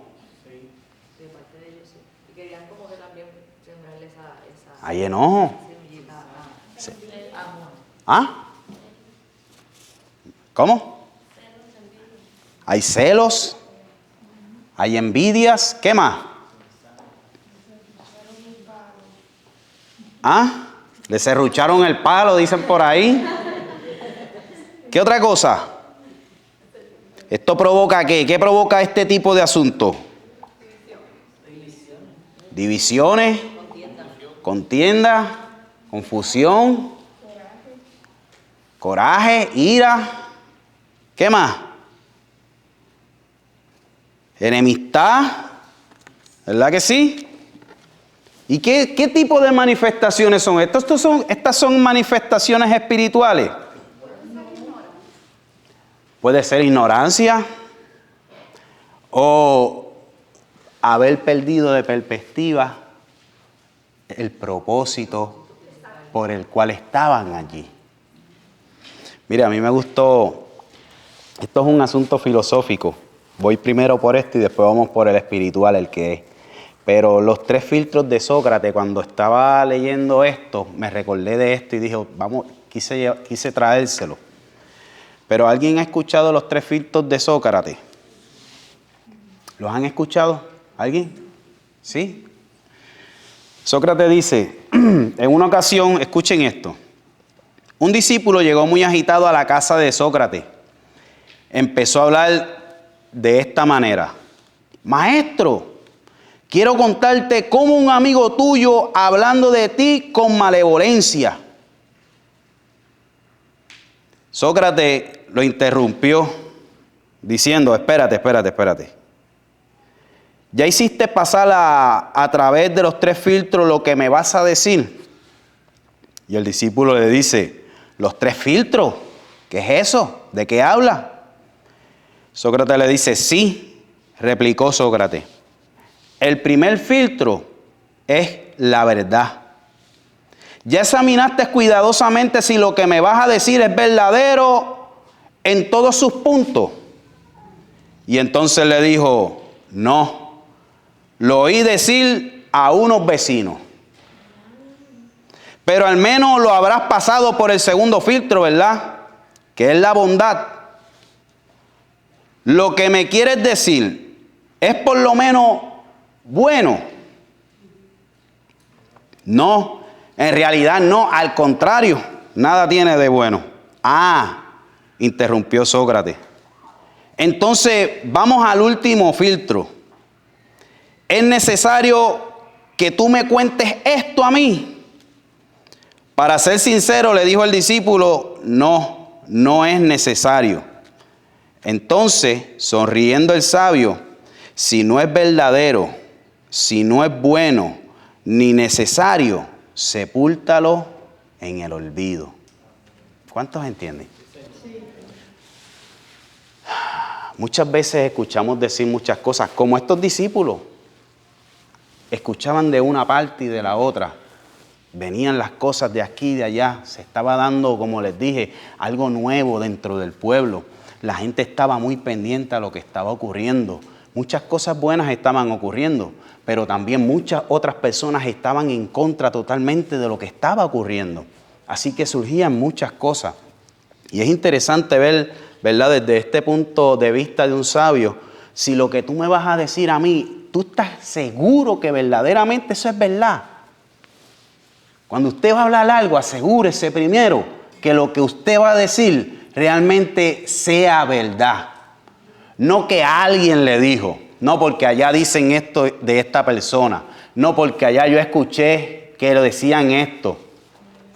De parte de ellos sí. Y querían como que también sembrarle esa ¿Hay enojo? semillita. Sí. Amor. ¿Ah? ¿Cómo? Hay celos, hay envidias, ¿qué más? ¿Ah? Le serrucharon el palo, dicen por ahí. ¿Qué otra cosa? ¿Esto provoca qué? ¿Qué provoca este tipo de asunto? Divisiones, contienda, confusión, coraje, ira. ¿Qué más? Enemistad, ¿verdad que sí? ¿Y qué tipo de manifestaciones son estas? Estas son manifestaciones espirituales. Puede ser ignorancia o haber perdido de perspectiva el propósito por el cual estaban allí. Mire, a mí me gustó, esto es un asunto filosófico. Voy primero por esto y después vamos por el espiritual, el que es. Pero los 3 filtros de Sócrates, cuando estaba leyendo esto, me recordé de esto y dije, vamos, quise traérselo. Pero ¿alguien ha escuchado los 3 filtros de Sócrates? ¿Los han escuchado? ¿Alguien? ¿Sí? Sócrates dice, en una ocasión, escuchen esto, un discípulo llegó muy agitado a la casa de Sócrates. Empezó a hablar de esta manera. Maestro, quiero contarte cómo un amigo tuyo hablando de ti con malevolencia. Sócrates lo interrumpió diciendo, espérate. ¿Ya hiciste pasar a través de los 3 filtros lo que me vas a decir? Y el discípulo le dice, ¿los 3 filtros? ¿Qué es eso? ¿De qué habla? Sócrates le dice, sí, replicó Sócrates. El primer filtro es la verdad. ¿Ya examinaste cuidadosamente si lo que me vas a decir es verdadero en todos sus puntos? Y entonces le dijo, no, lo oí decir a unos vecinos. Pero al menos lo habrás pasado por el segundo filtro, ¿verdad? Que es la bondad. Lo que me quieres decir es por lo menos bueno. No, en realidad no, al contrario, nada tiene de bueno. Interrumpió Sócrates. Entonces, vamos al último filtro. ¿Es necesario que tú me cuentes esto a mí? Para ser sincero, le dijo el discípulo, no es necesario. Entonces, sonriendo el sabio, si no es verdadero, si no es bueno, ni necesario, sepúltalo en el olvido. ¿Cuántos entienden? Sí. Muchas veces escuchamos decir muchas cosas, como estos discípulos. Escuchaban de una parte y de la otra. Venían las cosas de aquí y de allá. Se estaba dando, como les dije, algo nuevo dentro del pueblo. La gente estaba muy pendiente a lo que estaba ocurriendo. Muchas cosas buenas estaban ocurriendo, pero también muchas otras personas estaban en contra totalmente de lo que estaba ocurriendo. Así que surgían muchas cosas. Y es interesante ver, ¿verdad?, desde este punto de vista de un sabio, si lo que tú me vas a decir a mí, tú estás seguro que verdaderamente eso es verdad. Cuando usted va a hablar algo, asegúrese primero que lo que usted va a decir realmente sea verdad. No que alguien le dijo, no porque allá dicen esto de esta persona, no porque allá yo escuché que lo decían esto.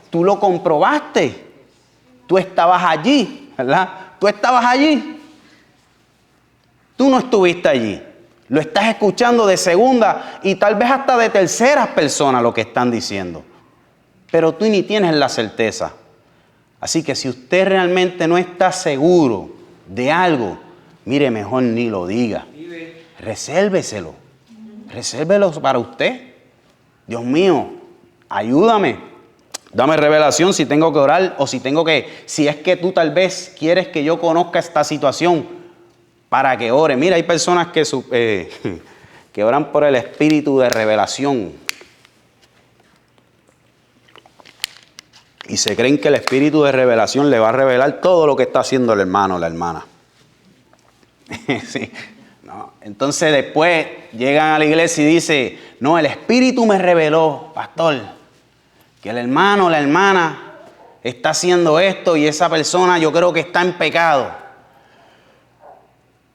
Tú lo comprobaste, tú estabas allí, ¿verdad? Tú estabas allí. Tú no estuviste allí. Lo estás escuchando de segunda y tal vez hasta de terceras personas lo que están diciendo. Pero tú ni tienes la certeza. Así que si usted realmente no está seguro de algo, mire, mejor ni lo diga. Resérveselo. Resérvelo para usted. Dios mío, ayúdame. Dame revelación si tengo que orar o si es que tú tal vez quieres que yo conozca esta situación para que ore. Mira, hay personas que oran por el espíritu de revelación. Y se creen que el espíritu de revelación le va a revelar todo lo que está haciendo el hermano o la hermana. Sí. No. Entonces después llegan a la iglesia y dicen, no, el espíritu me reveló, pastor, que el hermano o la hermana está haciendo esto y esa persona yo creo que está en pecado.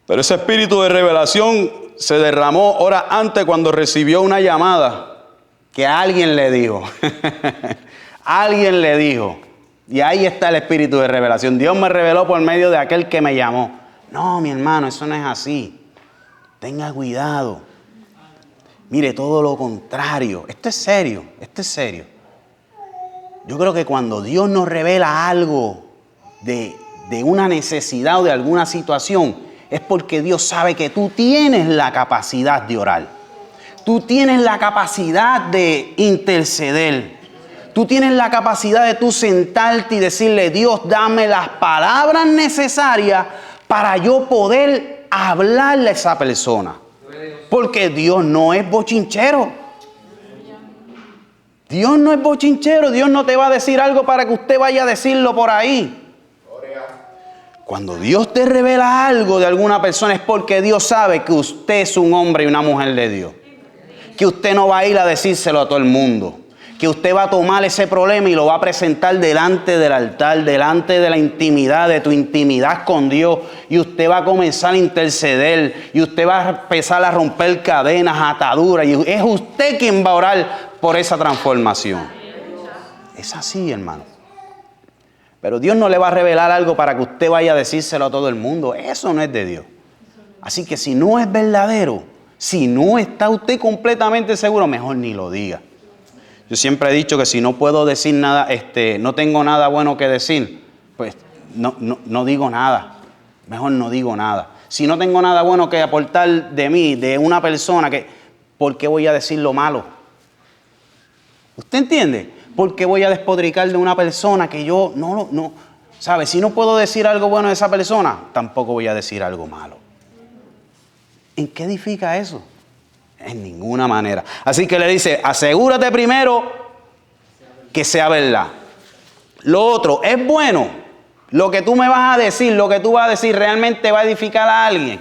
Pero ese espíritu de revelación se derramó horas antes cuando recibió una llamada que alguien le dijo. Alguien le dijo, Y ahí está el espíritu de revelación. Dios me reveló por medio de aquel que me llamó. No, mi hermano, eso no es así. Tenga cuidado. Mire, todo lo contrario. Esto es serio, esto es serio. Yo creo que cuando Dios nos revela algo de una necesidad o de alguna situación, es porque Dios sabe que tú tienes la capacidad de orar. Tú tienes la capacidad de interceder. Tú tienes la capacidad de tú sentarte y decirle, Dios, dame las palabras necesarias para yo poder hablarle a esa persona. Porque Dios no es bochinchero. Dios no es bochinchero. Dios no te va a decir algo para que usted vaya a decirlo por ahí. Cuando Dios te revela algo de alguna persona es porque Dios sabe que usted es un hombre y una mujer de Dios. Que usted no va a ir a decírselo a todo el mundo. Que usted va a tomar ese problema y lo va a presentar delante del altar, delante de la intimidad, de tu intimidad con Dios. Y usted va a comenzar a interceder. Y usted va a empezar a romper cadenas, ataduras. Y es usted quien va a orar por esa transformación. Es así, hermano. Pero Dios no le va a revelar algo para que usted vaya a decírselo a todo el mundo. Eso no es de Dios. Así que si no es verdadero, si no está usted completamente seguro, mejor ni lo diga. Yo siempre he dicho que si no puedo decir nada, no tengo nada bueno que decir, pues no digo nada. Mejor no digo nada. Si no tengo nada bueno que aportar de mí, de una persona, ¿por qué voy a decir lo malo? ¿Usted entiende? ¿Por qué voy a despodricar de una persona que yo no, ¿sabe? Si no puedo decir algo bueno de esa persona, tampoco voy a decir algo malo. ¿En qué edifica eso? En ninguna manera. Así que le dice, asegúrate primero que sea verdad. Lo otro, es bueno. Lo que tú me vas a decir, lo que tú vas a decir realmente va a edificar a alguien.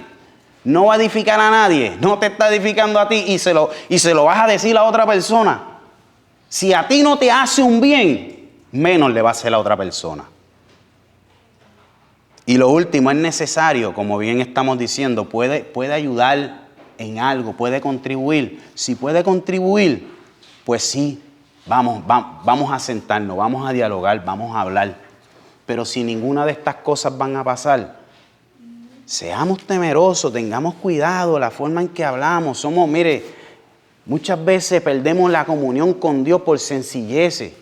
No va a edificar a nadie. No te está edificando a ti y se lo vas a decir a otra persona. Si a ti no te hace un bien, menos le va a hacer a otra persona. Y lo último, es necesario, como bien estamos diciendo, puede ayudar en algo, puede contribuir. Si puede contribuir, pues sí, vamos a sentarnos, vamos a dialogar, vamos a hablar. Pero si ninguna de estas cosas van a pasar, seamos temerosos, tengamos cuidado la forma en que hablamos. Muchas veces perdemos la comunión con Dios por sencillez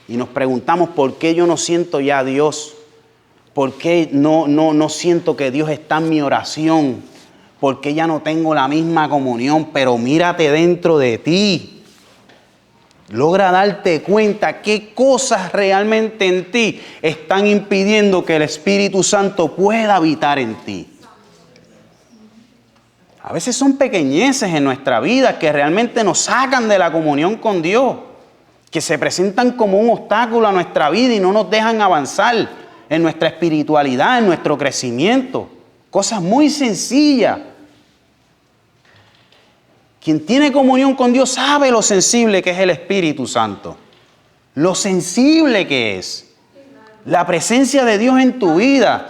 y nos preguntamos por qué yo no siento ya a Dios, por qué no siento que Dios está en mi oración, por qué ya no tengo la misma comunión. Pero mírate dentro de ti, logra darte cuenta qué cosas realmente en ti están impidiendo que el Espíritu Santo pueda habitar en ti. A veces son pequeñeces en nuestra vida que realmente nos sacan de la comunión con Dios, que se presentan como un obstáculo a nuestra vida y no nos dejan avanzar en nuestra espiritualidad, en nuestro crecimiento. Cosas muy sencillas. Quien tiene comunión con Dios sabe lo sensible que es el Espíritu Santo. Lo sensible que es la presencia de Dios en tu vida.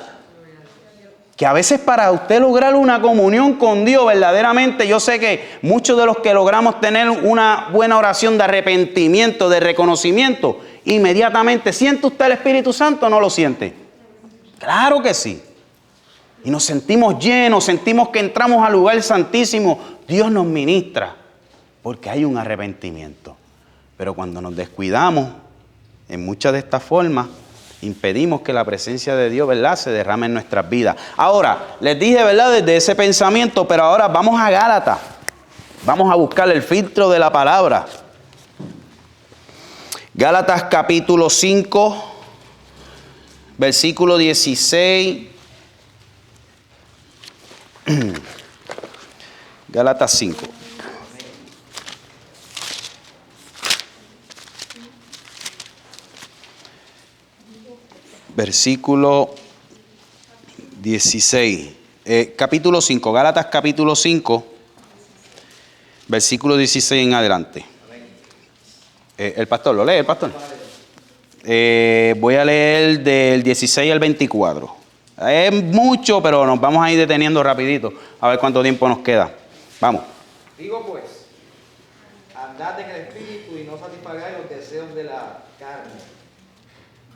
Que a veces para usted lograr una comunión con Dios verdaderamente, yo sé que muchos de los que logramos tener una buena oración de arrepentimiento, de reconocimiento, inmediatamente, ¿siente usted el Espíritu Santo o no lo siente? Claro que sí. Y nos sentimos llenos, sentimos que entramos al lugar santísimo. Dios nos ministra porque hay un arrepentimiento. Pero cuando nos descuidamos, en muchas de estas formas, impedimos que la presencia de Dios, ¿verdad?, se derrame en nuestras vidas. Ahora, les dije, ¿verdad?, desde ese pensamiento, pero ahora vamos a Gálatas. Vamos a buscar el filtro de la palabra. Gálatas capítulo 5, versículo 16. Gálatas 5. Versículo 16. Capítulo 5. Gálatas capítulo 5. Versículo 16 en adelante. El pastor, ¿lo lee el pastor? Voy a leer del 16 al 24. Es mucho, pero nos vamos a ir deteniendo rapidito. A ver cuánto tiempo nos queda. Vamos. Digo pues, andad en el Espíritu y no satisfagáis los deseos de la carne.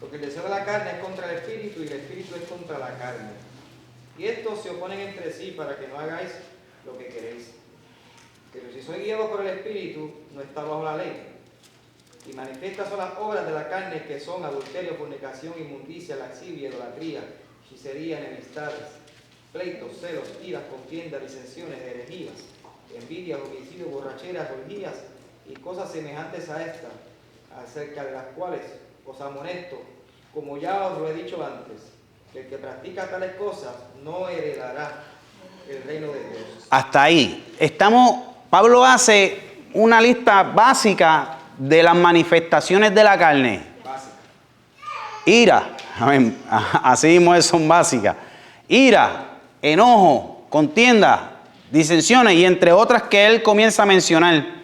Porque el deseo de la carne es contra el espíritu y el espíritu es contra la carne. Y estos se oponen entre sí para que no hagáis lo que queréis. Pero si soy guiado por el espíritu, no está bajo la ley. Y manifiestas son las obras de la carne, que son adulterio, fornicación, inmundicia, lascivia, idolatría, hechicería, enemistades, pleitos, celos, iras, contiendas, disensiones, herejías, envidias, homicidios, borracheras, orgías y cosas semejantes a estas, acerca de las cuales os amonesto, como ya os lo he dicho antes, que el que practica tales cosas no heredará el reino de Dios. Hasta ahí. Pablo hace una lista básica de las manifestaciones de la carne. Básica. Ira, amén, así mismo son básicas. Ira, enojo, contienda, disensiones y entre otras que él comienza a mencionar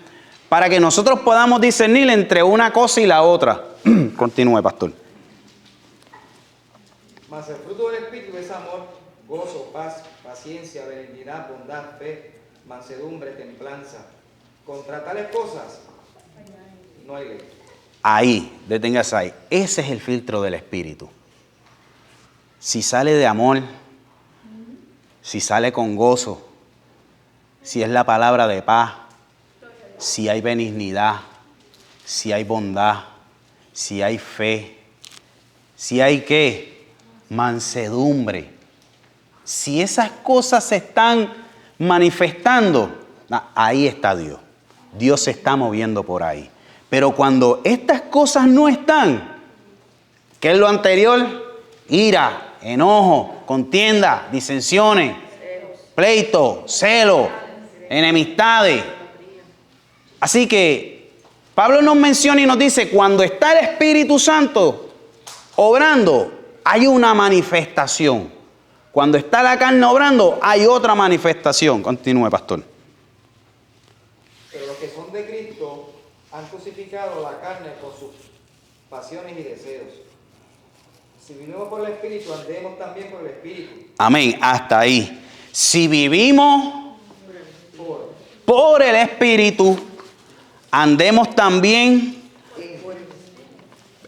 para que nosotros podamos discernir entre una cosa y la otra. Continúe, pastor. Mas el fruto del Espíritu es amor, gozo, paz, paciencia, benignidad, bondad, fe, mansedumbre, templanza. Contra tales cosas no hay ley. Ahí, deténgase ahí. Ese es el filtro del Espíritu. Si sale de amor, si sale con gozo, si es la palabra de paz, si hay benignidad, si hay bondad, si hay fe, si hay ¿qué? Mansedumbre. Si esas cosas se están manifestando, ahí está Dios. Dios se está moviendo por ahí. Pero cuando estas cosas no están, ¿qué es lo anterior? Ira, enojo, contienda, disensiones, pleito, celo, enemistades. Así que Pablo nos menciona y nos dice, cuando está el Espíritu Santo obrando, hay una manifestación. Cuando está la carne obrando, hay otra manifestación. Continúe, pastor. Pero los que son de Cristo han crucificado la carne con sus pasiones y deseos. Si vivimos por el Espíritu, andemos también por el Espíritu. Amén, hasta ahí. Si vivimos por el Espíritu, andemos también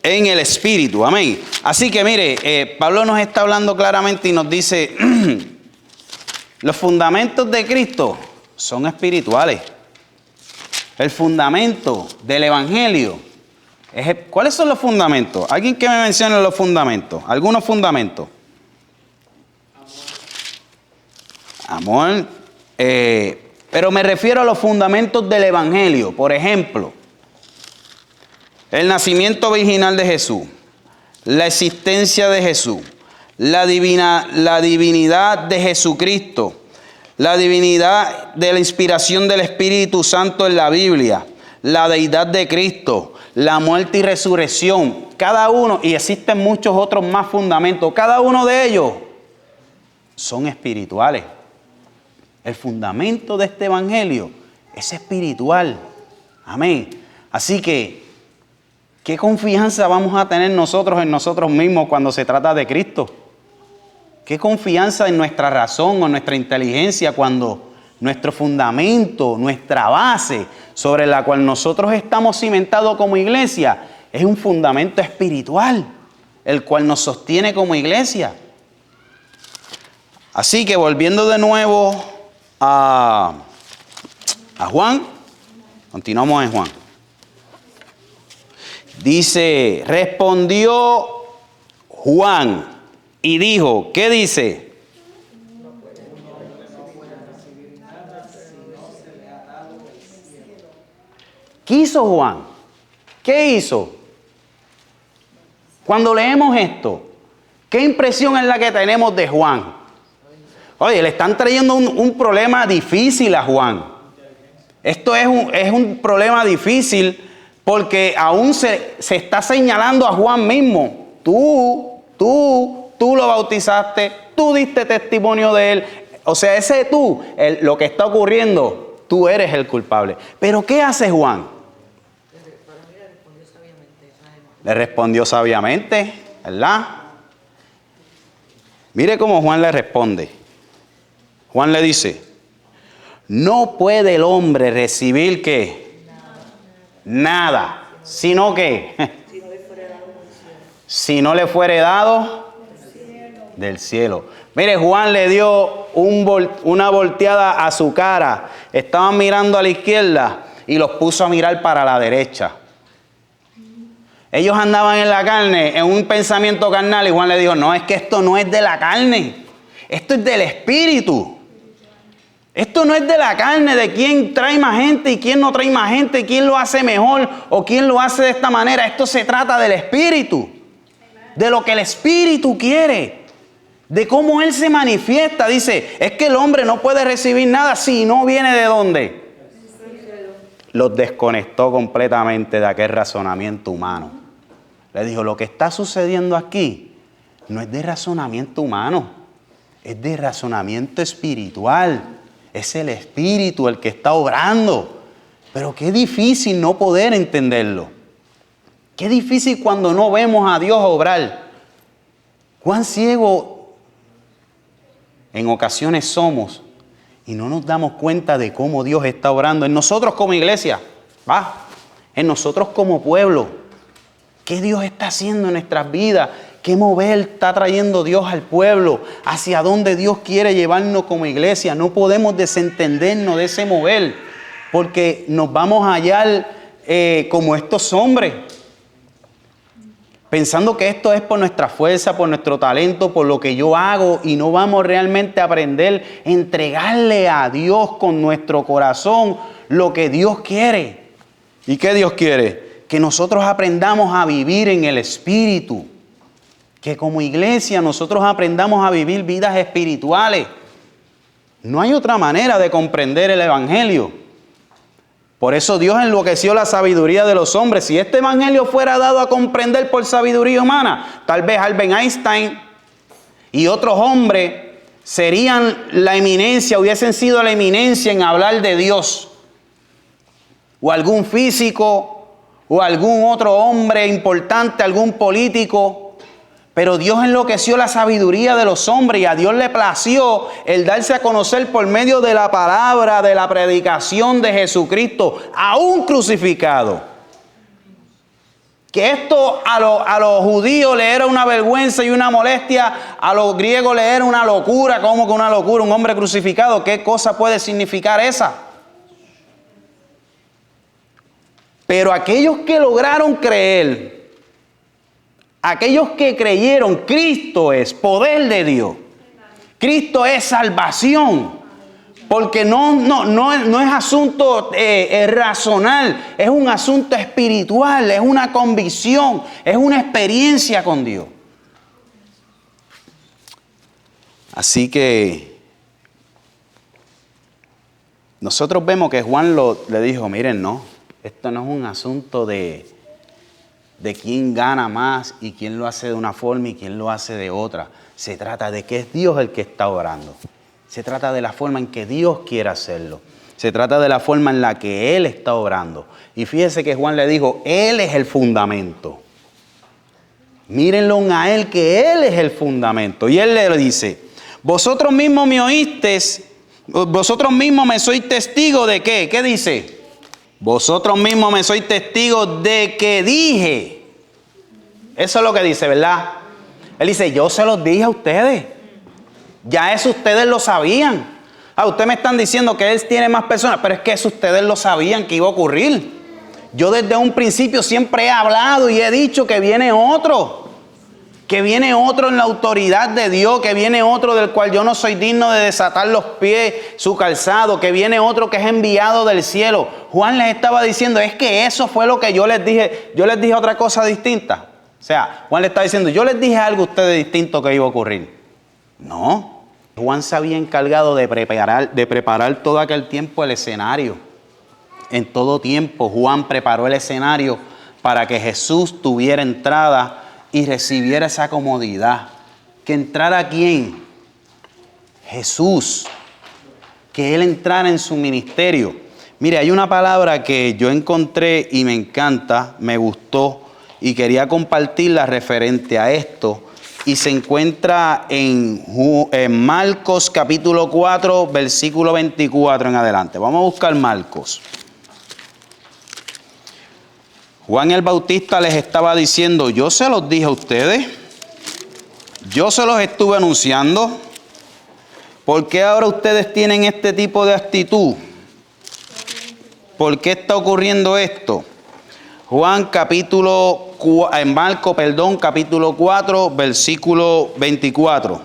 en el Espíritu. Amén. Así que mire, Pablo nos está hablando claramente y nos dice, los fundamentos de Cristo son espirituales. El fundamento del Evangelio. ¿Cuáles son los fundamentos? ¿Alguien que me mencione los fundamentos? ¿Algunos fundamentos? Amor. Pero me refiero a los fundamentos del Evangelio. Por ejemplo, el nacimiento virginal de Jesús, la existencia de Jesús, la divinidad de Jesucristo, la divinidad de la inspiración del Espíritu Santo en la Biblia, la deidad de Cristo, la muerte y resurrección, cada uno, y existen muchos otros más fundamentos, cada uno de ellos son espirituales. El fundamento de este evangelio es espiritual. Amén. Así que, ¿qué confianza vamos a tener nosotros en nosotros mismos cuando se trata de Cristo? ¿Qué confianza en nuestra razón o en nuestra inteligencia cuando nuestro fundamento, nuestra base sobre la cual nosotros estamos cimentados como iglesia es un fundamento espiritual, el cual nos sostiene como iglesia? Así que volviendo de nuevo a Juan, continuamos en Juan. Dice, respondió Juan y dijo, ¿qué dice? ¿Qué hizo Juan? ¿Qué hizo? Cuando leemos esto, ¿qué impresión es la que tenemos de Juan? Oye, le están trayendo un problema difícil a Juan. Esto es un problema difícil porque aún se está señalando a Juan mismo. Tú lo bautizaste, tú diste testimonio de él. O sea, ese tú, lo que está ocurriendo, tú eres el culpable. Pero ¿qué hace Juan? Le respondió sabiamente, ¿verdad? Mire cómo Juan le responde. Juan le dice, no puede el hombre recibir ¿qué? Nada, sino que si no le fuere dado del cielo. Mire, Juan le dio una volteada a su cara. Estaban mirando a la izquierda y los puso a mirar para la derecha. Ellos andaban en la carne, en un pensamiento carnal, y Juan le dijo, no, es que esto no es de la carne, esto es del Espíritu. Esto no es de la carne, de quién trae más gente y quién no trae más gente, quién lo hace mejor o quién lo hace de esta manera. Esto se trata del Espíritu, de lo que el Espíritu quiere, de cómo Él se manifiesta. Dice, es que el hombre no puede recibir nada si no viene de ¿dónde? Los desconectó completamente de aquel razonamiento humano. Le dijo, lo que está sucediendo aquí no es de razonamiento humano, es de razonamiento espiritual. Es el Espíritu el que está obrando. Pero qué difícil no poder entenderlo. Qué difícil cuando no vemos a Dios obrar. Cuán ciego en ocasiones somos y no nos damos cuenta de cómo Dios está obrando en nosotros como iglesia, en nosotros como pueblo. ¿Qué Dios está haciendo en nuestras vidas? ¿Qué mover está trayendo Dios al pueblo? ¿Hacia dónde Dios quiere llevarnos como iglesia? No podemos desentendernos de ese mover, porque nos vamos a hallar como estos hombres, pensando que esto es por nuestra fuerza, por nuestro talento, por lo que yo hago, y no vamos realmente a aprender a entregarle a Dios con nuestro corazón lo que Dios quiere. ¿Y qué Dios quiere? Que nosotros aprendamos a vivir en el Espíritu. Que como iglesia nosotros aprendamos a vivir vidas espirituales. No hay otra manera de comprender el Evangelio. Por eso Dios enloqueció la sabiduría de los hombres. Si este Evangelio fuera dado a comprender por sabiduría humana, tal vez Albert Einstein y otros hombres serían la eminencia, hubiesen sido la eminencia en hablar de Dios. O algún físico, o algún otro hombre importante, algún político. Pero Dios enloqueció la sabiduría de los hombres y a Dios le plació el darse a conocer por medio de la palabra, de la predicación de Jesucristo, aún crucificado. Que esto a los judíos le era una vergüenza y una molestia, a los griegos le era una locura. ¿Cómo que una locura? Un hombre crucificado, ¿qué cosa puede significar esa? Pero aquellos que lograron creer, aquellos que creyeron, Cristo es poder de Dios. Cristo es salvación. Porque no es asunto racional, es un asunto espiritual, es una convicción, es una experiencia con Dios. Así que nosotros vemos que Juan le dijo, miren, no, esto no es un asunto de quién gana más y quién lo hace de una forma y quién lo hace de otra. Se trata de que es Dios el que está obrando. Se trata de la forma en que Dios quiere hacerlo. Se trata de la forma en la que Él está obrando. Y fíjese que Juan le dijo, Él es el fundamento. Mírenlo a Él, que Él es el fundamento. Y Él le dice, vosotros mismos me oísteis, vosotros mismos me sois testigos de ¿qué? ¿Qué dice? Vosotros mismos me sois testigos de que dije. Eso es lo que dice, ¿verdad? Él dice, yo se los dije a ustedes. Ya eso ustedes lo sabían. Ustedes me están diciendo que Él tiene más personas, pero es que eso ustedes lo sabían que iba a ocurrir. Yo desde un principio siempre he hablado y he dicho que viene otro. Que viene otro en la autoridad de Dios, que viene otro del cual yo no soy digno de desatar los pies, su calzado, que viene otro que es enviado del cielo. Juan les estaba diciendo, es que eso fue lo que yo les dije otra cosa distinta. O sea, Juan le está diciendo, yo les dije algo a ustedes distinto que iba a ocurrir. No, Juan se había encargado de preparar todo aquel tiempo el escenario. En todo tiempo Juan preparó el escenario para que Jesús tuviera entrada y recibiera esa comodidad. ¿Que entrara quién? Jesús. Que Él entrara en su ministerio. Mire, hay una palabra que yo encontré y me encanta, me gustó y quería compartirla referente a esto. Y se encuentra en Marcos capítulo 4, versículo 24 en adelante. Vamos a buscar Marcos. Juan el Bautista les estaba diciendo, yo se los dije a ustedes, yo se los estuve anunciando, ¿por qué ahora ustedes tienen este tipo de actitud? ¿Por qué está ocurriendo esto? Marco, capítulo 4, versículo 24.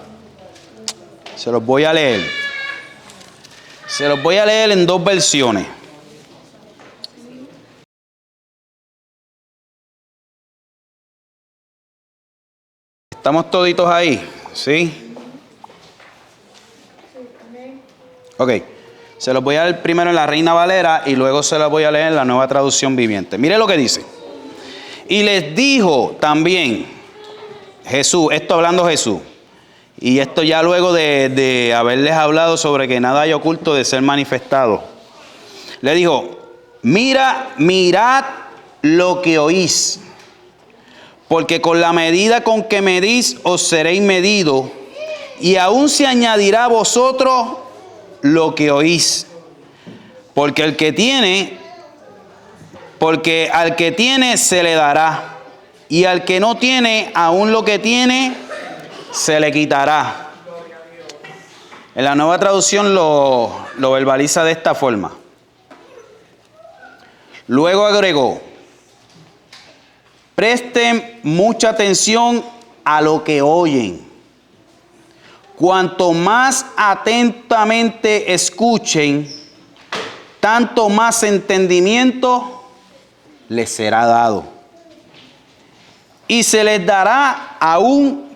Se los voy a leer. Se los voy a leer en dos versiones. ¿Estamos toditos ahí? ¿Sí? Ok. Se los voy a leer primero en la Reina Valera y luego se los voy a leer en la Nueva Traducción Viviente. Mire lo que dice. Y les dijo también Jesús, esto hablando Jesús, y esto ya luego de haberles hablado sobre que nada hay oculto de ser manifestado. Le dijo, mirad lo que oís, porque con la medida con que medís os seréis medido, y aún se añadirá a vosotros lo que oís. Porque al que tiene se le dará, y al que no tiene, aún lo que tiene se le quitará. En la Nueva Traducción lo verbaliza de esta forma. Luego agregó, presten mucha atención a lo que oyen. Cuanto más atentamente escuchen, tanto más entendimiento les será dado. Y se les dará aún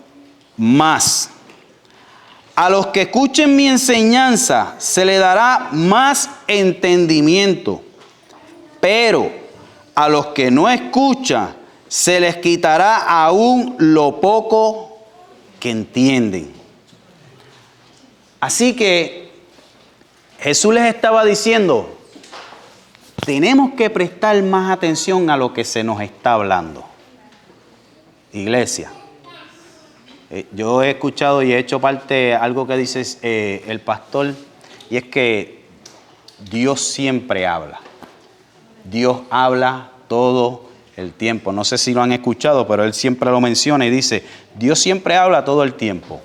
más. A los que escuchen mi enseñanza se les dará más entendimiento. Pero a los que no escuchan se les quitará aún lo poco que entienden. Así que Jesús les estaba diciendo, tenemos que prestar más atención a lo que se nos está hablando. Iglesia, yo he escuchado y he hecho parte de algo que dice el pastor, y es que Dios siempre habla. Dios habla todo el tiempo. No sé si lo han escuchado, pero él siempre lo menciona y dice, Dios siempre habla todo el tiempo.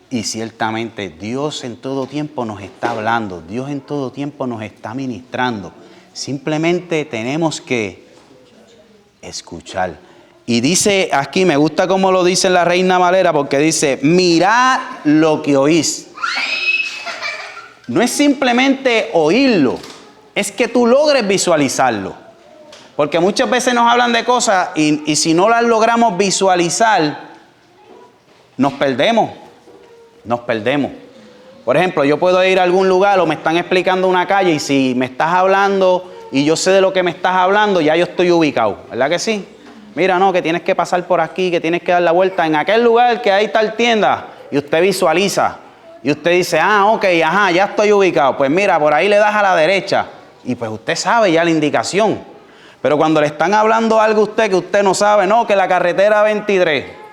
Y ciertamente Dios en todo tiempo nos está hablando, Dios en todo tiempo nos está ministrando. Simplemente tenemos que escuchar. Y dice aquí, me gusta cómo lo dice la Reina Valera, porque dice, mirad lo que oís. No es simplemente oírlo, es que tú logres visualizarlo. Porque muchas veces nos hablan de cosas y si no las logramos visualizar, nos perdemos. Por ejemplo, yo puedo ir a algún lugar o me están explicando una calle y si me estás hablando y yo sé de lo que me estás hablando, ya yo estoy ubicado, ¿verdad que sí? Mira, no, que tienes que pasar por aquí, que tienes que dar la vuelta en aquel lugar que hay tal tienda y usted visualiza y usted dice, ok, ajá, ya estoy ubicado. Pues mira, por ahí le das a la derecha y pues usted sabe ya la indicación. Pero cuando le están hablando algo a usted que usted no sabe, no, que la carretera 23...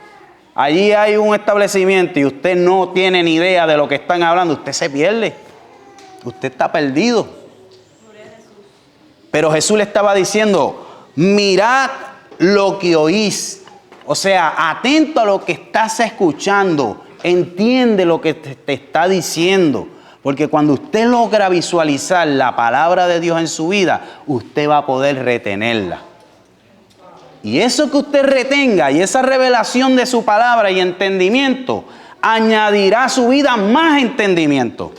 allí hay un establecimiento y usted no tiene ni idea de lo que están hablando, usted se pierde. Usted está perdido. Pero Jesús le estaba diciendo, mirad lo que oís. O sea, atento a lo que estás escuchando. Entiende lo que te está diciendo. Porque cuando usted logra visualizar la palabra de Dios en su vida, usted va a poder retenerla. Y eso que usted retenga y esa revelación de su palabra y entendimiento añadirá a su vida más entendimiento.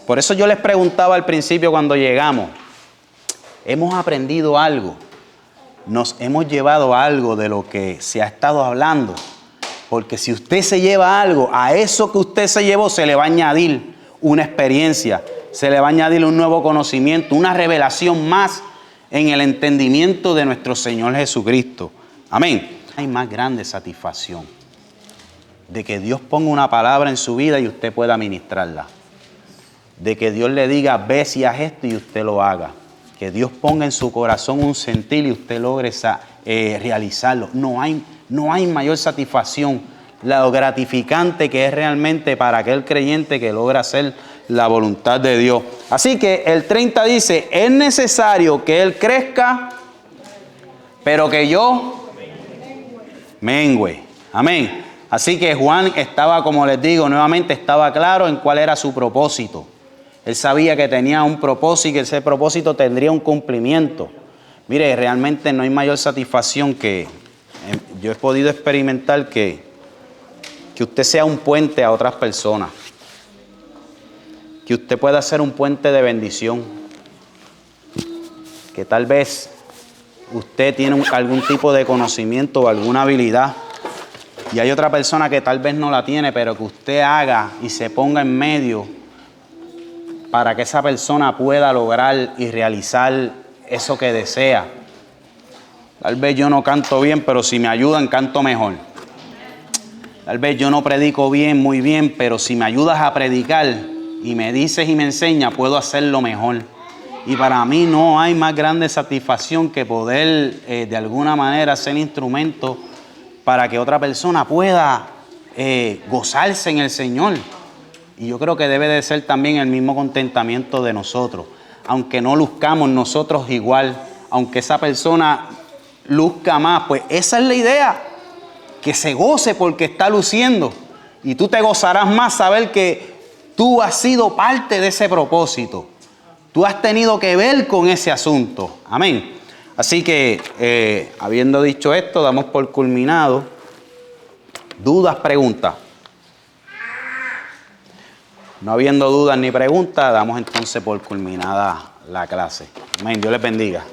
Por eso yo les preguntaba al principio cuando llegamos, ¿hemos aprendido algo? ¿Nos hemos llevado algo de lo que se ha estado hablando? Porque si usted se lleva algo, a eso que usted se llevó se le va a añadir una experiencia, se le va a añadir un nuevo conocimiento, una revelación más en el entendimiento de nuestro Señor Jesucristo. Amén. Hay más grande satisfacción de que Dios ponga una palabra en su vida y usted pueda ministrarla. De que Dios le diga, ve si haz esto y usted lo haga. Que Dios ponga en su corazón un sentir y usted logre realizarlo. No hay mayor satisfacción, lo gratificante que es realmente para aquel creyente que logra hacer la voluntad de Dios. Así que el 30 dice, es necesario que Él crezca, pero que yo mengüe. Amén. Así que Juan estaba, como les digo, nuevamente estaba claro en cuál era su propósito. Él sabía que tenía un propósito y que ese propósito tendría un cumplimiento. Mire, realmente no hay mayor satisfacción que yo he podido experimentar que usted sea un puente a otras personas. Que usted pueda ser un puente de bendición. Que tal vez usted tiene algún tipo de conocimiento o alguna habilidad y hay otra persona que tal vez no la tiene, pero que usted haga y se ponga en medio para que esa persona pueda lograr y realizar eso que desea. Tal vez yo no canto bien, pero si me ayudan, canto mejor. Tal vez yo no predico bien, muy bien, pero si me ayudas a predicar y me dices y me enseñas, puedo hacerlo mejor. Y para mí no hay más grande satisfacción que poder de alguna manera ser instrumento para que otra persona pueda gozarse en el Señor. Y yo creo que debe de ser también el mismo contentamiento de nosotros. Aunque no luzcamos nosotros igual, aunque esa persona luzca más, pues esa es la idea. Que se goce porque está luciendo. Y tú te gozarás más saber que tú has sido parte de ese propósito. Tú has tenido que ver con ese asunto. Amén. Así que, habiendo dicho esto, damos por culminado. ¿Dudas, preguntas? No habiendo dudas ni preguntas, damos entonces por culminada la clase. Amén. Dios les bendiga.